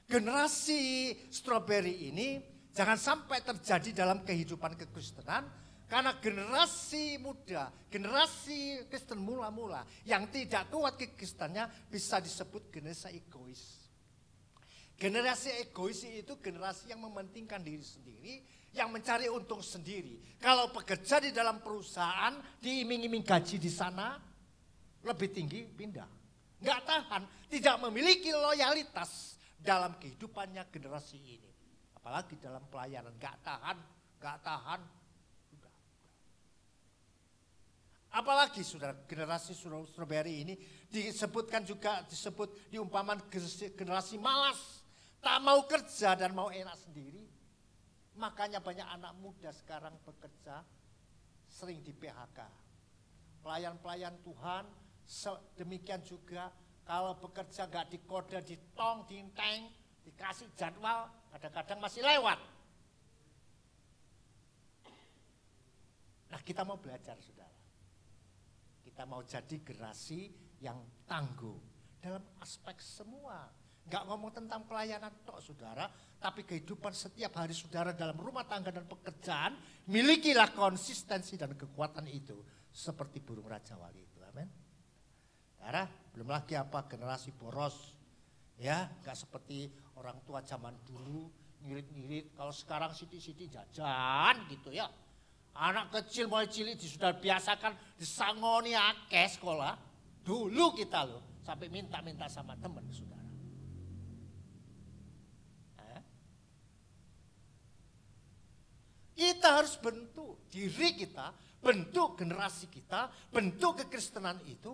generasi strawberry ini jangan sampai terjadi dalam kehidupan kekristenan, karena generasi muda, generasi Kristen mula-mula yang tidak kuat kekristenannya bisa disebut generasi egois. Generasi egois itu generasi yang mementingkan diri sendiri, yang mencari untung sendiri. Kalau bekerja di dalam perusahaan, diiming-iming gaji di sana lebih tinggi, pindah. Nggak tahan, tidak memiliki loyalitas dalam kehidupannya generasi ini. Apalagi dalam pelayanan, nggak tahan. Apalagi saudara, generasi strawberry ini disebut diumpaman generasi malas. Tak mau kerja dan mau enak sendiri. Makanya banyak anak muda sekarang bekerja sering di PHK. Pelayan-pelayan Tuhan demikian juga, kalau bekerja gak dikode, ditong, dinteng, dikasih jadwal, kadang-kadang masih lewat. Nah kita mau belajar saudara. Kita mau jadi generasi yang tangguh dalam aspek semua. Enggak ngomong tentang pelayanan tok saudara, tapi kehidupan setiap hari saudara dalam rumah tangga dan pekerjaan, milikilah konsistensi dan kekuatan itu seperti burung Raja Wali itu. Amin. Saudara, belum lagi apa generasi boros. Ya, enggak seperti orang tua zaman dulu ngirit-ngirit, kalau sekarang siti-siti jajan gitu ya. Anak kecil mulai cilik sudah biasakan disangoni akeh sekolah. Dulu kita loh sampai minta-minta sama teman saudara. Kita harus bentuk diri kita, bentuk generasi kita, bentuk kekristenan itu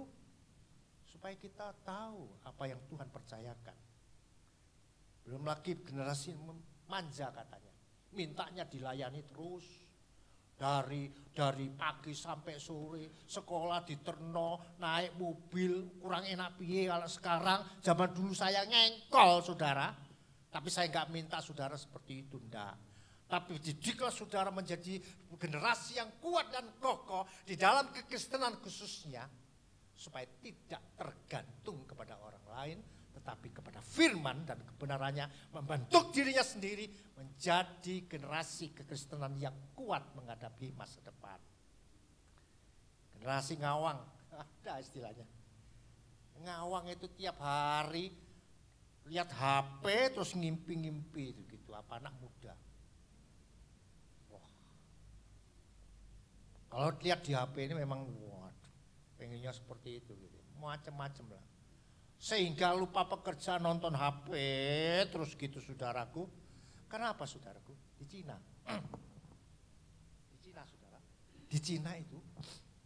supaya kita tahu apa yang Tuhan percayakan. Belum lagi generasi manja katanya, mintanya dilayani terus dari pagi sampai sore, sekolah diterno, naik mobil, kurang enak piye kalau sekarang. Zaman dulu saya ngengkol saudara, tapi saya nggak minta saudara seperti itu, enggak. Tapi didiklah saudara menjadi generasi yang kuat dan kokoh di dalam kekristenan khususnya, supaya tidak tergantung kepada orang lain, tetapi kepada firman dan kebenarannya, membentuk dirinya sendiri menjadi generasi kekristenan yang kuat menghadapi masa depan. Generasi ngawang, ada istilahnya. Ngawang itu tiap hari lihat HP terus ngimpi-ngimpi itu gitu, apa anak muda. Kalau lihat di HP ini memang waduh, pengennya seperti itu gitu. Macam-macam lah. Sehingga lupa pekerja, nonton HP terus gitu saudaraku. Kenapa saudaraku? Di Cina. Di Cina saudara. Di Cina itu,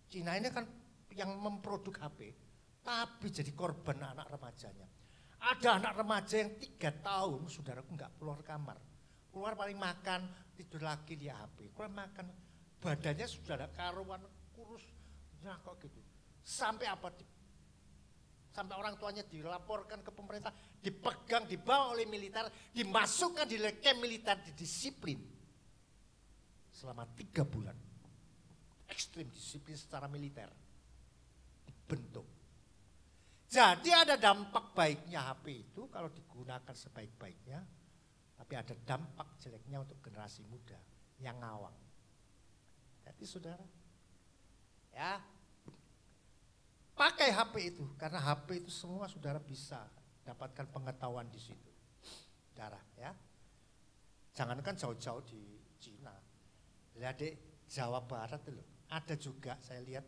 Cina ini kan yang memproduk HP, tapi jadi korban anak remajanya. Ada anak remaja yang 3 tahun saudaraku nggak keluar kamar. Keluar paling makan, tidur lagi di HP. Keluar makan. Badannya sudah ada karuan kurus, nah kok gitu. Sampai apa? Sampai orang tuanya dilaporkan ke pemerintah, dipegang, dibawa oleh militer, dimasukkan di camp militer, didisiplin selama 3 bulan. Ekstrim disiplin secara militer, dibentuk. Jadi ada dampak baiknya HP itu kalau digunakan sebaik-baiknya, tapi ada dampak jeleknya untuk generasi muda yang ngawang. Jadi saudara, ya pakai HP itu, karena HP itu semua saudara bisa dapatkan pengetahuan di situ, saudara ya. Jangankan jauh-jauh di Cina, lihat di Jawa Barat itu loh, ada juga saya lihat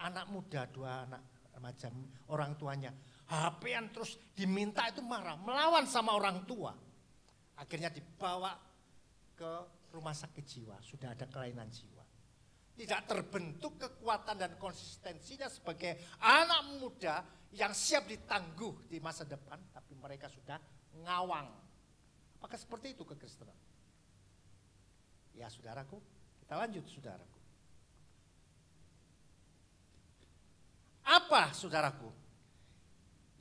anak muda 2 anak remaja, orang tuanya HP-an terus diminta itu marah, melawan sama orang tua, akhirnya dibawa ke rumah sakit jiwa, sudah ada kelainan jiwa. Tidak terbentuk kekuatan dan konsistensinya sebagai anak muda yang siap ditangguh di masa depan, tapi mereka sudah ngawang. Apakah seperti itu kekristenan? Ya saudaraku, kita lanjut saudaraku. Apa saudaraku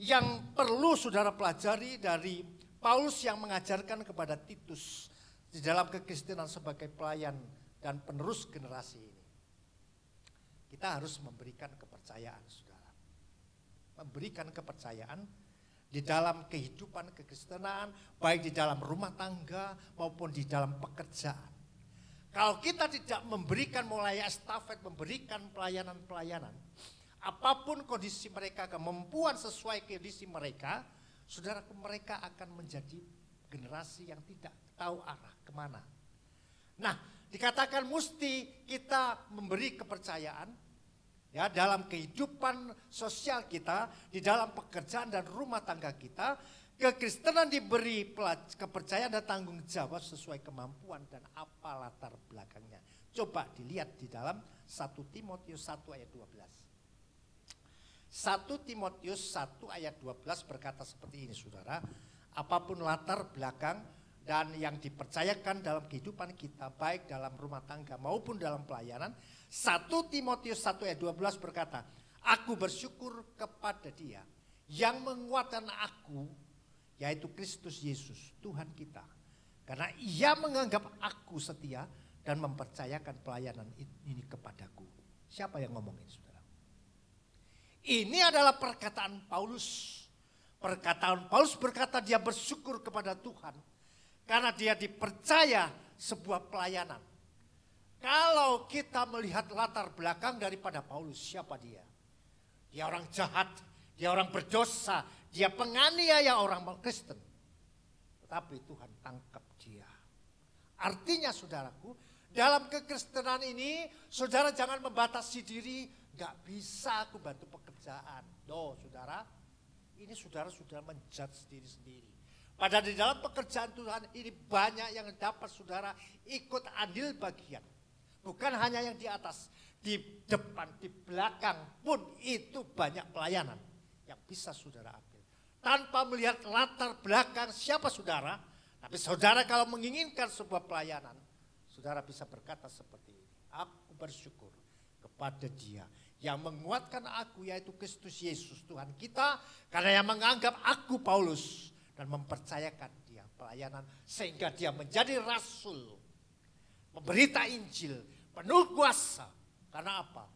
yang perlu saudara pelajari dari Paulus yang mengajarkan kepada Titus di dalam kekristenan sebagai pelayan dan penerus generasi ini? Kita harus memberikan kepercayaan, saudara. Memberikan kepercayaan di dalam kehidupan kekristenan, baik di dalam rumah tangga maupun di dalam pekerjaan. Kalau kita tidak memberikan mulai estafet, memberikan pelayanan-pelayanan, apapun kondisi mereka, kemampuan sesuai kondisi mereka, saudaraku, mereka akan menjadi generasi yang tidak tahu arah kemana. Nah, dikatakan mesti kita memberi kepercayaan ya dalam kehidupan sosial kita, di dalam pekerjaan dan rumah tangga kita. Kekristenan diberi kepercayaan dan tanggung jawab sesuai kemampuan dan apa latar belakangnya. Coba dilihat di dalam 1 Timotius 1 ayat 12. 1 Timotius 1 ayat 12 berkata seperti ini, saudara. Apapun latar belakang dan yang dipercayakan dalam kehidupan kita, baik dalam rumah tangga maupun dalam pelayanan. 1 Timotius 1 ayat 12 berkata, aku bersyukur kepada Dia yang menguatkan aku, yaitu Kristus Yesus, Tuhan kita. Karena Ia menganggap aku setia dan mempercayakan pelayanan ini kepadaku. Siapa yang ngomongin, saudara? Ini adalah perkataan Paulus. Perkataan Paulus berkata dia bersyukur kepada Tuhan karena dia dipercaya sebuah pelayanan. Kalau kita melihat latar belakang daripada Paulus, siapa dia? Dia orang jahat, dia orang berdosa, dia penganiaya orang Kristen. Tetapi Tuhan tangkap dia. Artinya saudaraku, dalam kekristenan ini, saudara jangan membatasi diri, gak bisa aku bantu pekerjaan. Loh saudara, ini saudara sudah menjudge diri sendiri. Padahal di dalam pekerjaan Tuhan ini banyak yang dapat saudara ikut andil bagian. Bukan hanya yang di atas, di depan, di belakang pun itu banyak pelayanan yang bisa saudara ambil. Tanpa melihat latar belakang siapa saudara, tapi saudara kalau menginginkan sebuah pelayanan, saudara bisa berkata seperti ini, aku bersyukur kepada Dia yang menguatkan aku, yaitu Kristus Yesus Tuhan kita, karena yang menganggap aku Paulus dan mempercayakan Dia pelayanan sehingga Dia menjadi rasul, memberita Injil, penuh kuasa. Karena apa?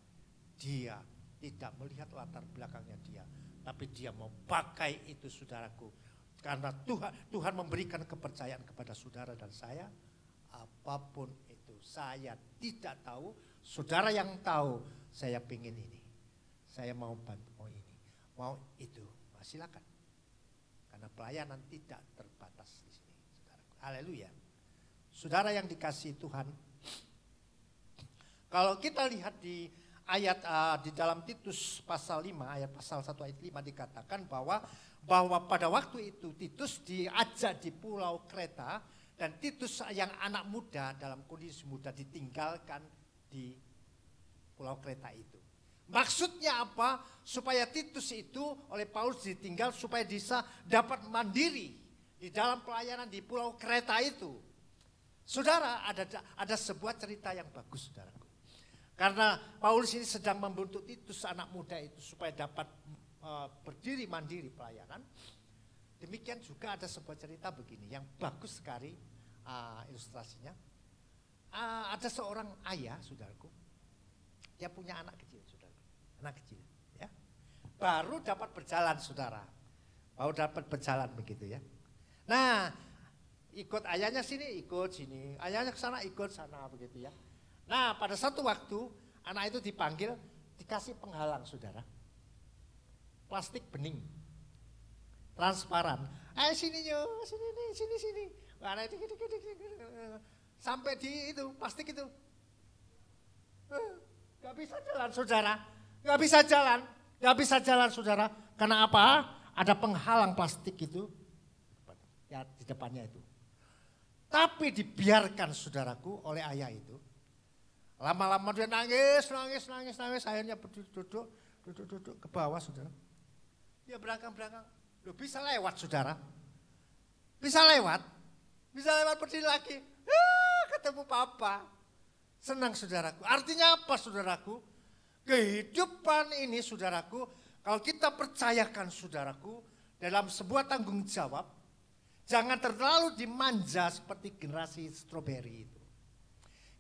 Dia tidak melihat latar belakangnya dia, tapi dia mau pakai itu, saudaraku. Karena Tuhan memberikan kepercayaan kepada saudara dan saya, apapun itu. Saya tidak tahu, saudara yang tahu, saya pingin ini. Saya mau bantu, mau ini, mau itu. Nah, silakan. Karena pelayanan tidak terbatas di sini, saudaraku. Haleluya. Saudara yang dikasihi Tuhan, kalau kita lihat di ayat di dalam Titus pasal 5, ayat pasal 1 ayat 5 dikatakan bahwa pada waktu itu Titus diajak di pulau Kreta, dan Titus yang anak muda dalam kondisi muda ditinggalkan di pulau Kreta itu. Maksudnya apa? Supaya Titus itu oleh Paulus ditinggal supaya bisa dapat mandiri di dalam pelayanan di pulau Kreta itu. Saudara, ada sebuah cerita yang bagus, saudaraku. Karena Paulus ini sedang membentuk Titus anak muda itu supaya dapat berdiri mandiri pelayanan. Demikian juga ada sebuah cerita begini yang bagus sekali ilustrasinya. Ada seorang ayah, saudaraku, dia punya anak kecil, saudaraku, anak kecil, ya, baru dapat berjalan, saudara, baru dapat berjalan begitu ya. Nah, ikut ayahnya sini, ikut sini, ayahnya ke sana, ikut sana begitu ya. Nah, pada satu waktu anak itu dipanggil, dikasih penghalang, saudara, plastik bening, transparan. Ayo sini yo, sini. Anak itu sampai di itu plastik itu, nggak bisa jalan, saudara, nggak bisa jalan, saudara. Karena apa? Ada penghalang plastik itu, ya di depannya itu. Tapi dibiarkan, saudaraku, oleh ayah itu. Lama-lama dia nangis, akhirnya duduk ke bawah, saudara. Dia berangkang, loh, bisa lewat, saudara. Bisa lewat berdiri lagi. Ketemu papa. Senang, saudaraku. Artinya apa, saudaraku? Kehidupan ini, saudaraku, kalau kita percayakan, saudaraku, dalam sebuah tanggung jawab, jangan terlalu dimanja seperti generasi stroberi itu.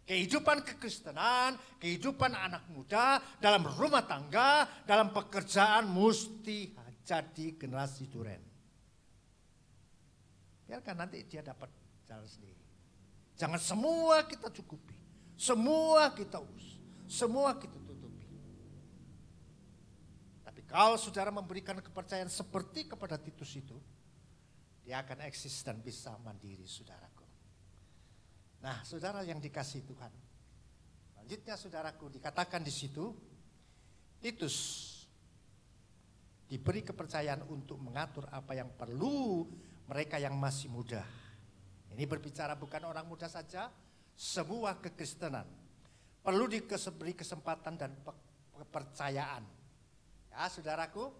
Kehidupan kekristenan, kehidupan anak muda, dalam rumah tangga, dalam pekerjaan mesti jadi generasi duren. biarkan nanti dia dapat jalan sendiri. Jangan semua kita cukupi, semua kita urus, semua kita tutupi. Tapi kalau saudara memberikan kepercayaan seperti kepada Titus itu, dia akan eksis dan bisa mandiri, saudaraku. Nah, saudara yang dikasihi Tuhan, selanjutnya saudaraku dikatakan di situ, Titus diberi kepercayaan untuk mengatur apa yang perlu mereka yang masih muda. Ini berbicara bukan orang muda saja, sebuah kekristenan perlu diberi kesempatan dan kepercayaan. Ya, saudaraku,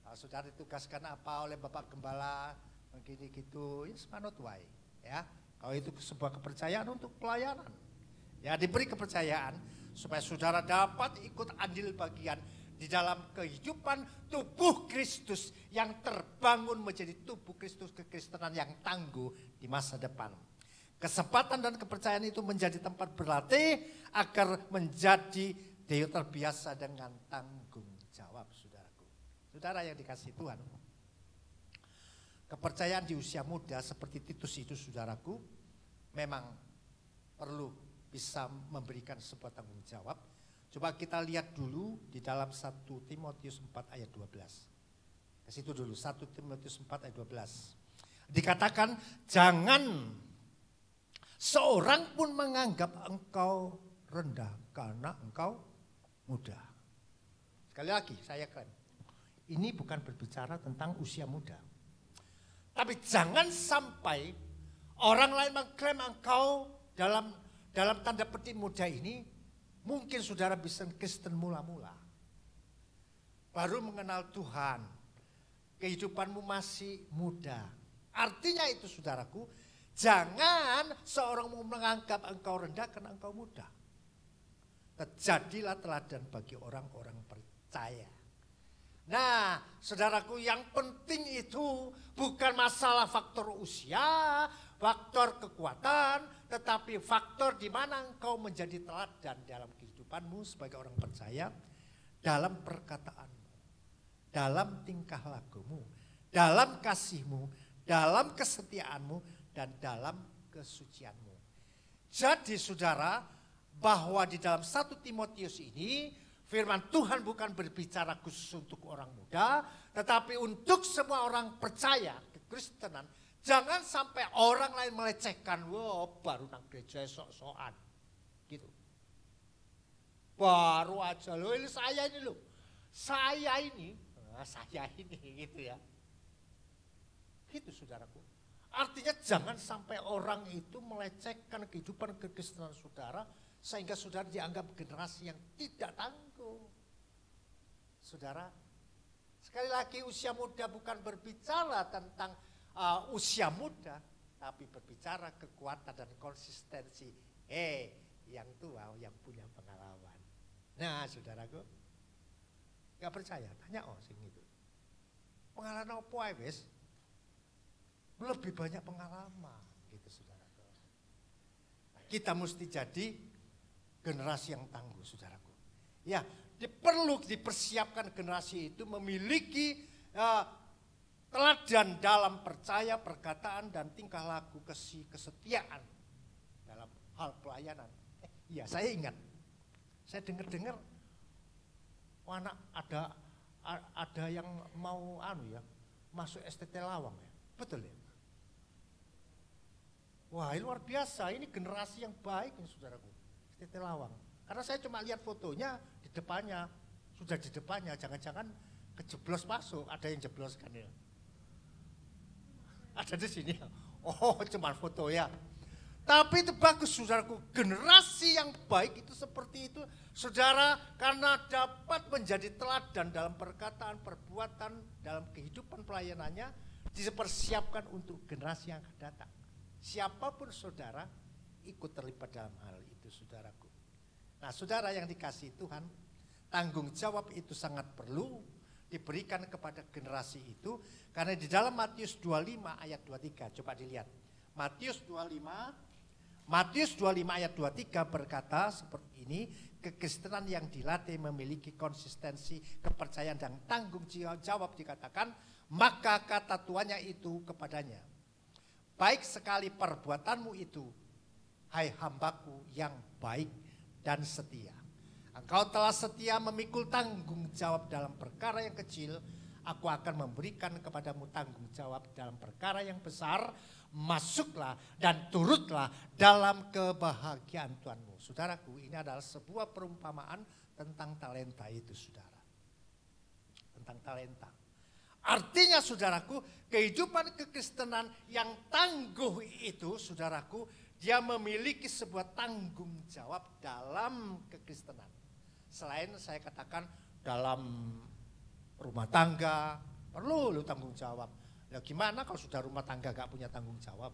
kalau saudara ditugaskan apa oleh Bapak Gembala, begini gitu, ya semangat wae. Ya, kalau itu sebuah kepercayaan untuk pelayanan. Ya, diberi kepercayaan supaya saudara dapat ikut andil bagian di dalam kehidupan tubuh Kristus yang terbangun menjadi tubuh Kristus kekristenan yang tangguh di masa depan. Kesempatan dan kepercayaan itu menjadi tempat berlatih agar menjadi daya terbiasa dengan tanggung jawab, saudaraku. Saudara yang dikasihi Tuhan, kepercayaan di usia muda seperti Titus itu, saudaraku, memang perlu bisa memberikan sebuah tanggung jawab. Coba kita lihat dulu di dalam 1 Timotius 4 ayat 12. Ke situ dulu, 1 Timotius 4 ayat 12. Dikatakan, jangan seorang pun menganggap engkau rendah karena engkau muda. Sekali lagi saya klaim, ini bukan berbicara tentang usia muda. Tapi jangan sampai orang lain mengklaim engkau dalam tanda petik muda ini, mungkin saudara bisa Kristen mula-mula. Baru mengenal Tuhan, kehidupanmu masih muda. Artinya itu, saudaraku, jangan seorang menganggap engkau rendah karena engkau muda. Jadilah teladan bagi orang-orang percaya. Nah, saudaraku, yang penting itu bukan masalah faktor usia, faktor kekuatan, tetapi faktor di mana engkau menjadi teladan dalam kehidupanmu sebagai orang percaya, dalam perkataanmu, dalam tingkah lakumu, dalam kasihmu, dalam kesetiaanmu, dan dalam kesucianmu. Jadi saudara, bahwa di dalam 1 Timotius ini, firman Tuhan bukan berbicara khusus untuk orang muda, tetapi untuk semua orang percaya kekristenan. Jangan sampai orang lain melecehkan, wah baru nang gereja sok-sokan. Gitu. Baru aja loh, ini saya ini loh. Saya ini gitu ya. Gitu saudaraku. Artinya jangan sampai orang itu melecehkan kehidupan kekristenan saudara, sehingga saudara dianggap generasi yang tidak tangguh. Saudara, sekali lagi usia muda bukan berbicara tentang usia muda, tapi berbicara kekuatan dan konsistensi. Yang tua, yang punya pengalaman. Nah, saudaraku, gak percaya, tanya sing itu. Pengalaman apa wis? Lebih banyak pengalaman, gitu saudaraku. Kita mesti jadi generasi yang tangguh, saudaraku. Ya, perlu dipersiapkan generasi itu memiliki teladan dalam percaya, perkataan, dan tingkah laku, kesetiaan dalam hal pelayanan. Iya, saya ingat, saya dengar anak ada yang mau masuk STT Lawang ya, betul ya. Wah, ini luar biasa, ini generasi yang baik ini saudaraku, STT Lawang. Karena saya cuma lihat fotonya di depannya, sudah di depannya, jangan-jangan kejeblos masuk, ada yang jeblos kan ya. Ada di sini. Oh, cuma foto ya. Tapi itu bagus saudaraku, generasi yang baik itu seperti itu. Saudara, karena dapat menjadi teladan dalam perkataan, perbuatan, dalam kehidupan pelayanannya, dipersiapkan untuk generasi yang akan datang. Siapapun saudara ikut terlibat dalam hal itu, saudaraku. Nah, saudara yang dikasihi Tuhan, tanggung jawab itu sangat perlu diberikan kepada generasi itu, karena di dalam Matius 25 ayat 23, coba dilihat. Matius 25 ayat 23 berkata seperti ini, kekristenan yang dilatih memiliki konsistensi, kepercayaan dan tanggung jawab dikatakan, maka kata tuannya itu kepadanya, baik sekali perbuatanmu itu, hai hambaku yang baik dan setia. Engkau telah setia memikul tanggung jawab dalam perkara yang kecil, aku akan memberikan kepadamu tanggung jawab dalam perkara yang besar. Masuklah dan turutlah dalam kebahagiaan Tuhanmu. Saudaraku, ini adalah sebuah perumpamaan tentang talenta itu, saudara. Tentang talenta. Artinya, saudaraku, kehidupan kekristenan yang tangguh itu, saudaraku, dia memiliki sebuah tanggung jawab dalam kekristenan. Selain saya katakan dalam rumah tangga, perlu lu tanggung jawab. Ya gimana kalau sudah rumah tangga gak punya tanggung jawab?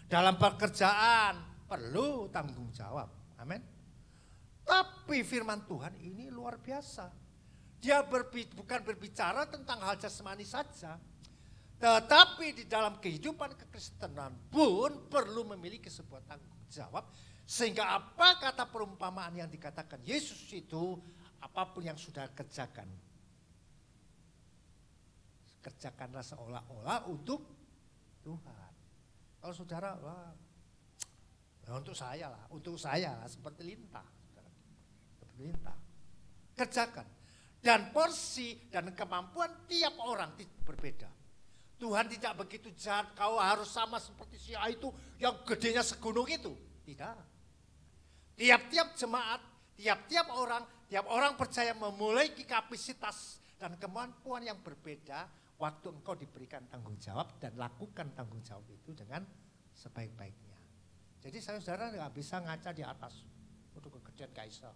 Dalam pekerjaan perlu tanggung jawab. Amin. Tapi firman Tuhan ini luar biasa. Dia bukan berbicara tentang hal jasmani saja. Tetapi di dalam kehidupan kekristenan pun perlu memiliki sebuah tanggung jawab. Sehingga apa kata perumpamaan yang dikatakan Yesus itu, apapun yang sudah kerjakan, kerjakanlah seolah-olah untuk Tuhan. Kalau saudara, wah, ya untuk saya lah, seperti lintah. Seperti lintah. Kerjakan. Dan porsi dan kemampuan tiap orang berbeda. Tuhan tidak begitu jahat, kau harus sama seperti si A itu yang gedenya segunung itu. Tidak. Tiap-tiap jemaat, tiap orang percaya memiliki kapasitas dan kemampuan yang berbeda. Waktu engkau diberikan tanggung jawab dan lakukan tanggung jawab itu dengan sebaik-baiknya. Jadi saudara nggak bisa ngaca di atas. Untuk kegedean gak bisa.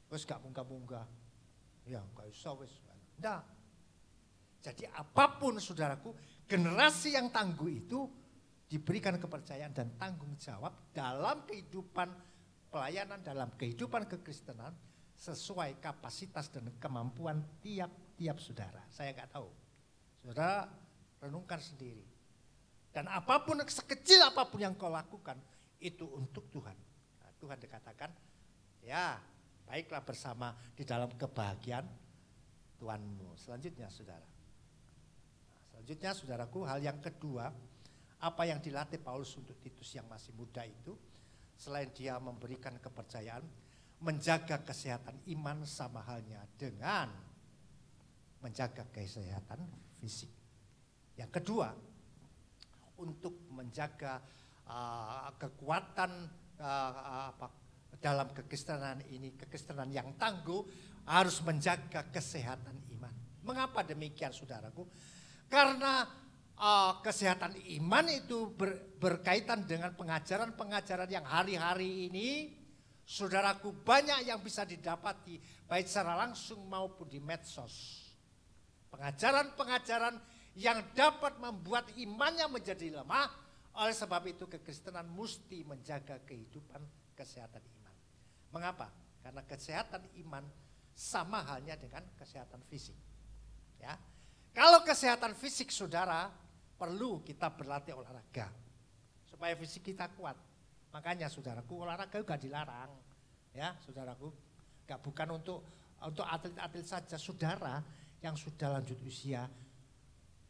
Wes gak munggah-munggah. Ya gak bisa wes. Enggak. Jadi apapun saudaraku, generasi yang tangguh itu diberikan kepercayaan dan tanggung jawab dalam kehidupan pelayanan, dalam kehidupan kekristenan, sesuai kapasitas dan kemampuan tiap saudara. Saya nggak tahu. Saudara renungkan sendiri. Dan apapun, sekecil apapun yang kau lakukan, itu untuk Tuhan. Nah, Tuhan dikatakan, ya baiklah bersama di dalam kebahagiaan Tuhanmu. Selanjutnya saudara. Nah, selanjutnya saudaraku, hal yang kedua, apa yang dilatih Paulus untuk Titus yang masih muda itu, selain dia memberikan kepercayaan, menjaga kesehatan iman sama halnya dengan menjaga kesehatan fisik. Yang kedua, untuk menjaga kekuatan dalam kekristenan ini, kekristenan yang tangguh, harus menjaga kesehatan iman. Mengapa demikian saudaraku? Karena kesehatan iman itu berkaitan dengan pengajaran-pengajaran yang hari-hari ini, saudaraku, banyak yang bisa didapati baik secara langsung maupun di medsos. Pengajaran-pengajaran yang dapat membuat imannya menjadi lemah. Oleh sebab itu kekristenan mesti menjaga kehidupan kesehatan iman. Mengapa? Karena kesehatan iman sama halnya dengan kesehatan fisik. Ya. Kalau kesehatan fisik saudara, perlu kita berlatih olahraga supaya fisik kita kuat. Makanya saudaraku, olahraga juga dilarang, ya saudaraku. Bukan untuk atlet-atlet saja, saudara yang sudah lanjut usia,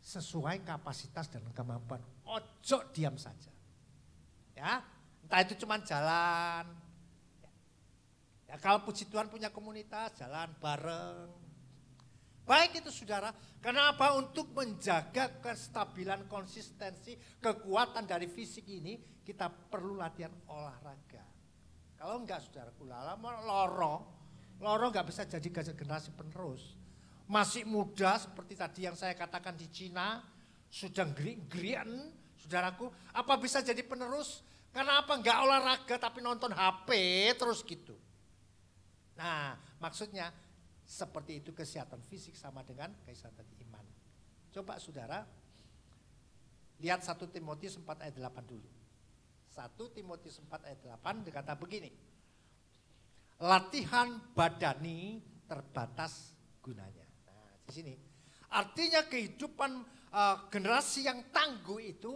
sesuai kapasitas dan kemampuan. Ojo diam saja, ya. Entah itu cuma jalan. Ya, kalau puji Tuhan punya komunitas, jalan bareng. Baik itu saudara, kenapa? Untuk menjaga kestabilan, konsistensi, kekuatan dari fisik ini, kita perlu latihan olahraga. Kalau enggak saudaraku, lorong enggak bisa jadi generasi penerus. Masih muda seperti tadi yang saya katakan di Cina, sudah gerian, saudaraku, apa bisa jadi penerus? Karena apa? Enggak olahraga tapi nonton HP terus gitu. Nah, maksudnya seperti itu kesehatan fisik sama dengan kesehatan iman. Coba saudara, lihat 1 Timotius 4 ayat 8 dulu. 1 Timotius 4 ayat 8 dikata begini. Latihan badani terbatas gunanya. Nah, di sini. Artinya kehidupan generasi yang tangguh itu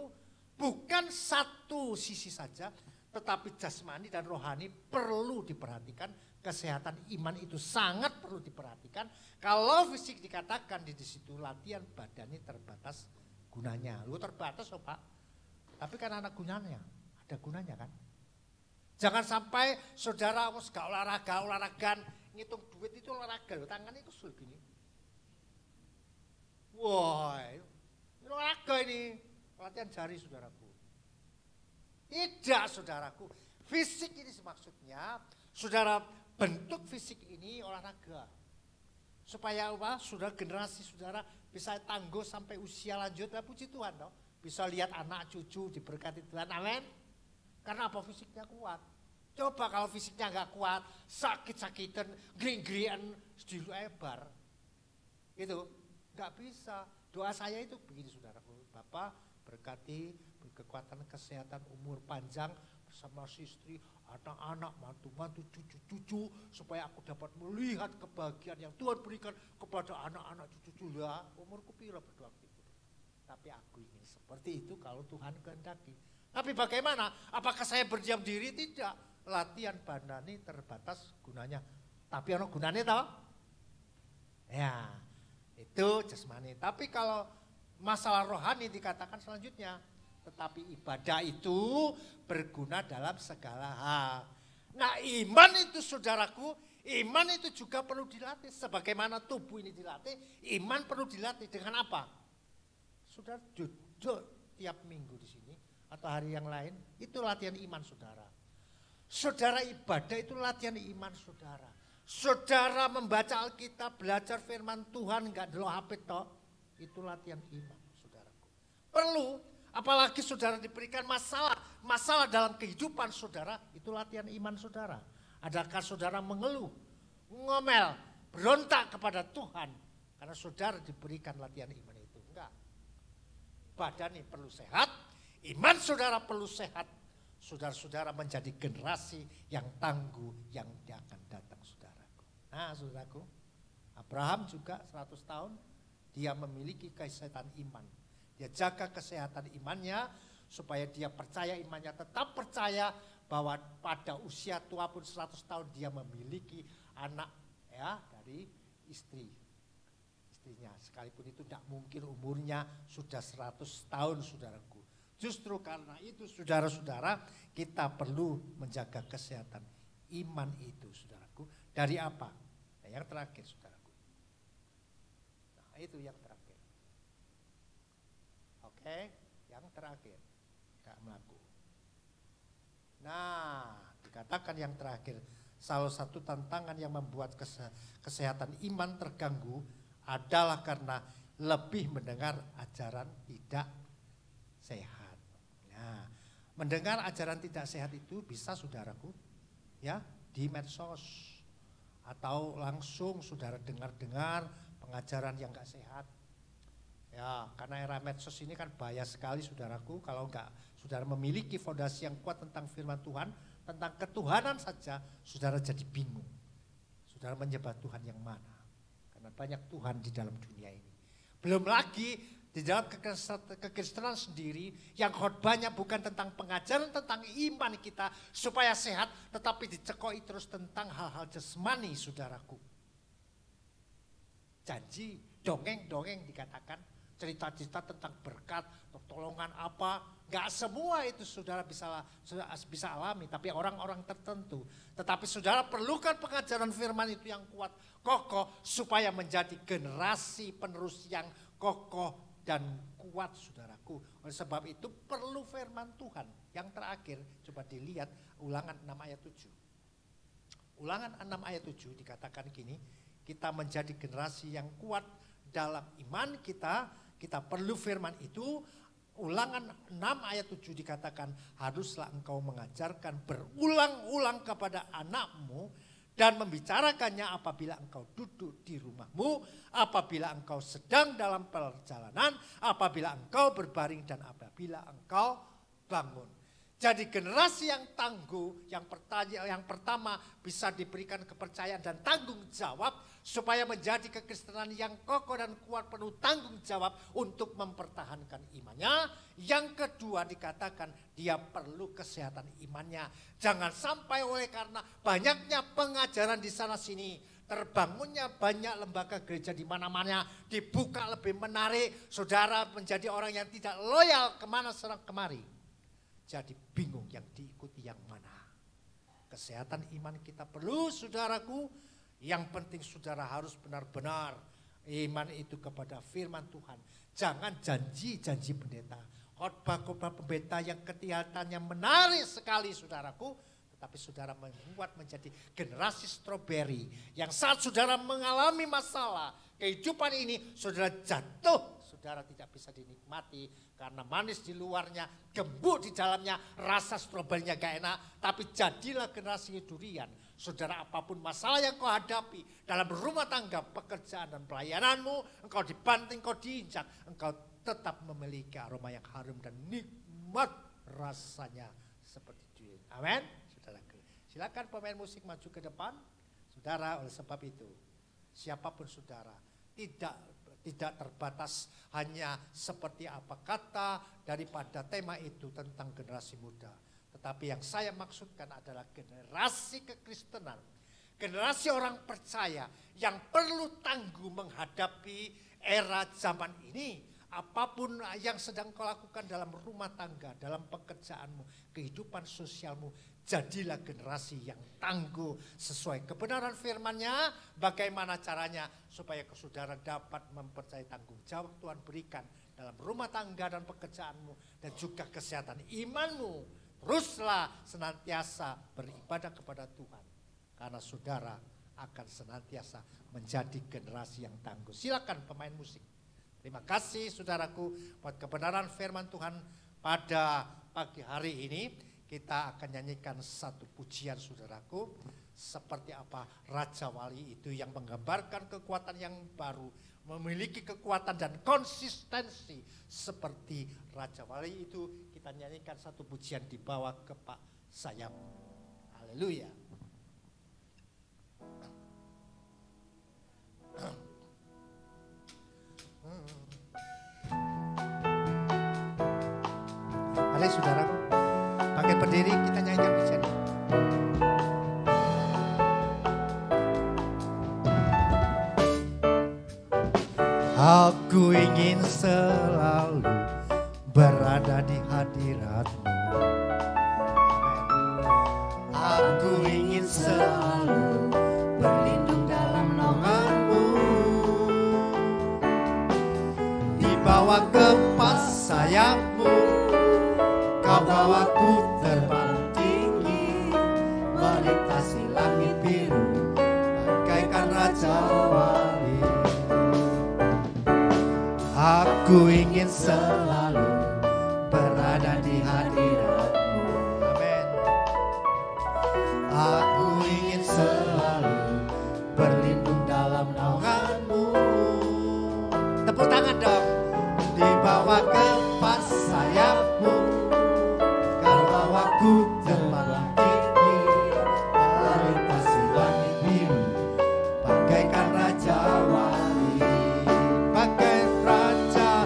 bukan satu sisi saja, tetapi jasmani dan rohani perlu diperhatikan. Kesehatan iman itu sangat perlu diperhatikan. Kalau fisik dikatakan di situ latihan badani terbatas gunanya. Lu terbatas loh Pak. Tapi kan anak gunanya, ada gunanya kan. Jangan sampai saudara gak olahragaan, ngitung duit itu olahraga loh, tangannya itu sulit gini. Wah, ini olahraga ini, latihan jari saudaraku. Tidak saudaraku, fisik ini maksudnya, saudara bentuk fisik ini olahraga. Supaya apa? Saudara generasi saudara bisa tangguh sampai usia lanjut, ya puji Tuhan toh. Bisa lihat anak cucu diberkati Tuhan, amin. Karena apa? Fisiknya kuat. Coba kalau fisiknya nggak kuat, sakit-sakitan, gering-gerian, sedilu ebar. Itu nggak bisa. Doa saya itu begini saudaraku. Bapak berkati kekuatan kesehatan umur panjang bersama istri, anak-anak, mantu-mantu, cucu-cucu, supaya aku dapat melihat kebahagiaan yang Tuhan berikan kepada anak-anak cucu-cucu. Lah, umurku pira berdoa gitu. Tapi aku ingin seperti itu kalau Tuhan kehendaki. Tapi bagaimana? Apakah saya berdiam diri? Tidak. Latihan bandani terbatas gunanya. Tapi ono gunanya toh? Ya, itu jasmani. Tapi kalau masalah rohani dikatakan selanjutnya. Tetapi ibadah itu berguna dalam segala hal. Nah iman itu saudaraku, iman itu juga perlu dilatih. Sebagaimana tubuh ini dilatih, iman perlu dilatih dengan apa? Saudara duduk tiap minggu di sini atau hari yang lain, itu latihan iman saudara. Saudara ibadah itu latihan iman saudara. Saudara membaca Alkitab, belajar firman Tuhan, enggak delok HP toh, itu latihan iman saudaraku. Perlu. Apalagi saudara diberikan masalah dalam kehidupan saudara, itu latihan iman saudara. Adakah saudara mengeluh, ngomel, berontak kepada Tuhan karena saudara diberikan latihan iman itu? Enggak. Badan ini perlu sehat, iman saudara perlu sehat. Saudara-saudara menjadi generasi yang tangguh yang akan datang saudaraku. Nah saudaraku, Abraham juga 100 tahun dia memiliki kesehatan iman. Dia jaga kesehatan imannya supaya dia percaya imannya tetap percaya bahwa pada usia tua pun 100 tahun dia memiliki anak ya dari istrinya. Sekalipun itu tidak mungkin umurnya sudah 100 tahun saudaraku. Justru karena itu saudara-saudara kita perlu menjaga kesehatan iman itu saudaraku. Dari apa? Nah, yang terakhir saudaraku. Nah itu yang terakhir. Oke, yang terakhir, gak melaku. Nah, dikatakan yang terakhir, salah satu tantangan yang membuat kesehatan iman terganggu adalah karena lebih mendengar ajaran tidak sehat. Nah, mendengar ajaran tidak sehat itu bisa saudaraku, ya di medsos atau langsung saudara dengar-dengar pengajaran yang gak sehat. Ya, karena era medsos ini kan bahaya sekali saudaraku, kalau enggak saudara memiliki fondasi yang kuat tentang firman Tuhan, tentang ketuhanan saja, saudara jadi bingung. Saudara menyembah Tuhan yang mana? Karena banyak Tuhan di dalam dunia ini. Belum lagi di dalam kekristenan sendiri yang khotbahnya bukan tentang pengajaran tentang iman kita supaya sehat, tetapi dicekoi terus tentang hal-hal jasmani saudaraku. Janji, dongeng-dongeng dikatakan. Cerita-cerita tentang berkat, pertolongan apa, gak semua itu saudara bisa alami, tapi orang-orang tertentu. Tetapi saudara perlukan pengajaran firman itu yang kuat, kokoh, supaya menjadi generasi penerus yang kokoh dan kuat saudaraku. Oleh sebab itu perlu firman Tuhan. Yang terakhir, coba dilihat Ulangan 6 ayat 7. Ulangan 6 ayat 7 dikatakan gini, kita menjadi generasi yang kuat dalam iman kita perlu firman itu. Ulangan 6 ayat 7 dikatakan, haruslah engkau mengajarkan berulang-ulang kepada anakmu dan membicarakannya apabila engkau duduk di rumahmu, apabila engkau sedang dalam perjalanan, apabila engkau berbaring dan apabila engkau bangun. Jadi generasi yang tangguh, yang pertama bisa diberikan kepercayaan dan tanggung jawab supaya menjadi kekristenan yang kokoh dan kuat, penuh tanggung jawab untuk mempertahankan imannya. Yang kedua dikatakan dia perlu kesehatan imannya. Jangan sampai oleh karena banyaknya pengajaran di sana sini terbangunnya banyak lembaga gereja di mana-mana, dibuka lebih menarik, saudara menjadi orang yang tidak loyal kemana serang kemari. Jadi bingung yang diikuti yang mana. Kesehatan iman kita perlu saudaraku, yang penting saudara harus benar-benar iman itu kepada firman Tuhan. Jangan janji-janji pendeta, khotbah-khotbah pendeta yang kelihatannya menarik sekali saudaraku, tapi saudara membuat menjadi generasi stroberi yang saat saudara mengalami masalah kehidupan ini, saudara jatuh, saudara tidak bisa dinikmati karena manis di luarnya, gembuk di dalamnya, rasa stroberinya gak enak, tapi jadilah generasi durian. Saudara, apapun masalah yang kau hadapi dalam rumah tangga, pekerjaan dan pelayananmu, engkau dibanting, engkau diinjak, engkau tetap memiliki aroma yang harum dan nikmat rasanya seperti durian. Amin. Silakan pemain musik maju ke depan. Saudara, oleh sebab itu siapapun saudara tidak terbatas hanya seperti apa kata daripada tema itu tentang generasi muda. Tetapi yang saya maksudkan adalah generasi kekristenan. Generasi orang percaya yang perlu tangguh menghadapi era zaman ini. Apapun yang sedang kau lakukan dalam rumah tangga, dalam pekerjaanmu, kehidupan sosialmu, jadilah generasi yang tangguh sesuai kebenaran firman-Nya. Bagaimana caranya supaya saudara dapat mempercayai tanggung jawab Tuhan berikan dalam rumah tangga dan pekerjaanmu dan juga kesehatan imanmu. Teruslah senantiasa beribadah kepada Tuhan karena saudara akan senantiasa menjadi generasi yang tangguh. Silakan pemain musik. Terima kasih saudaraku buat kebenaran firman Tuhan pada pagi hari ini. Kita akan nyanyikan satu pujian saudaraku. Seperti apa Raja Wali itu yang menggambarkan kekuatan yang baru. Memiliki kekuatan dan konsistensi seperti Raja Wali itu. Kita nyanyikan satu pujian di bawah kepak sayap. Haleluya. Mari saudaraku, pakai berdiri kita nyanyikan pujian. Aku ingin selalu berada di hadirat-Mu. Aku ingin selalu berlindung dalam naungan-Mu. Di bawah kepas sayap-Mu, Kau bawaku terbang tinggi, melintasi langit biru, bagaikan Raja Wali. Aku ingin selalu berada di hadirat-Mu. Amin. Aku ingin selalu berlindung dalam naungan-Mu. Tepuk tangan dong. Di bawah kepas sayap-Mu, Kau bawaku terbang tinggi, melintasi langit biru, bagaikan Raja Wali. Bagai Raja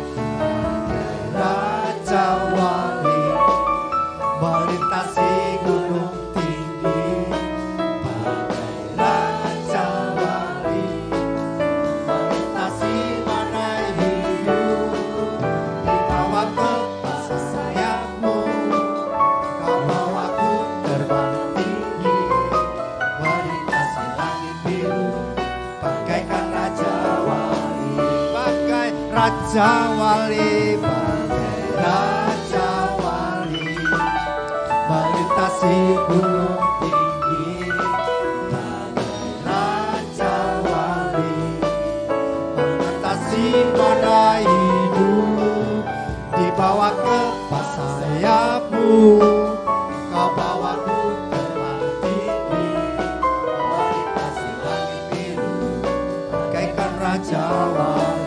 Wali, melintasi gunung tinggi. Bagai Raja Wali, melintasi badai hidup. Di bawah kepas sayap-Mu, Kau bawaku terbang tinggi, melintasi langit biru, bagaikan Raja Wali. Bagai Raja Wali, bagai Raja Wali, melintasi gunung tinggi. Bagai Raja Wali, melintasi badai hidup. Di bawah kepas sayap-Mu, Kau bawaku terbang tinggi, melintasi langit biru, bagaikan Raja Wali.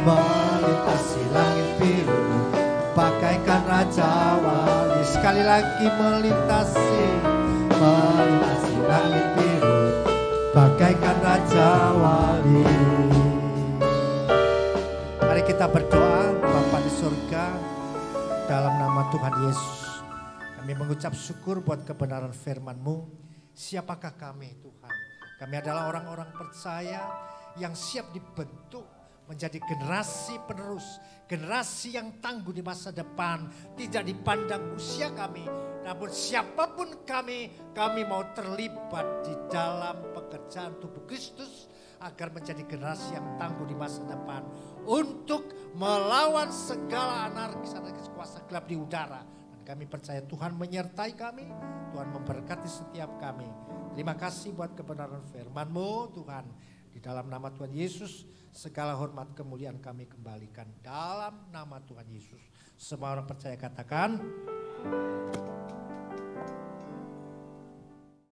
Melintasi langit biru, bagaikan Raja Wali. Sekali lagi melintasi langit biru, bagaikan Raja Wali. Mari kita berdoa. Bapa di surga, dalam nama Tuhan Yesus, kami mengucap syukur buat kebenaran firman-Mu Siapakah kami Tuhan? Kami adalah orang-orang percaya yang siap dibentuk menjadi generasi penerus, generasi yang tangguh di masa depan. Tidak dipandang usia kami, namun siapapun kami mau terlibat di dalam pekerjaan tubuh Kristus agar menjadi generasi yang tangguh di masa depan untuk melawan segala anarkis kuasa gelap di udara. Dan kami percaya Tuhan menyertai kami, Tuhan memberkati setiap kami. Terima kasih buat kebenaran firman-Mu Tuhan. Di dalam nama Tuhan Yesus, segala hormat kemuliaan kami kembalikan dalam nama Tuhan Yesus. Semua orang percaya katakan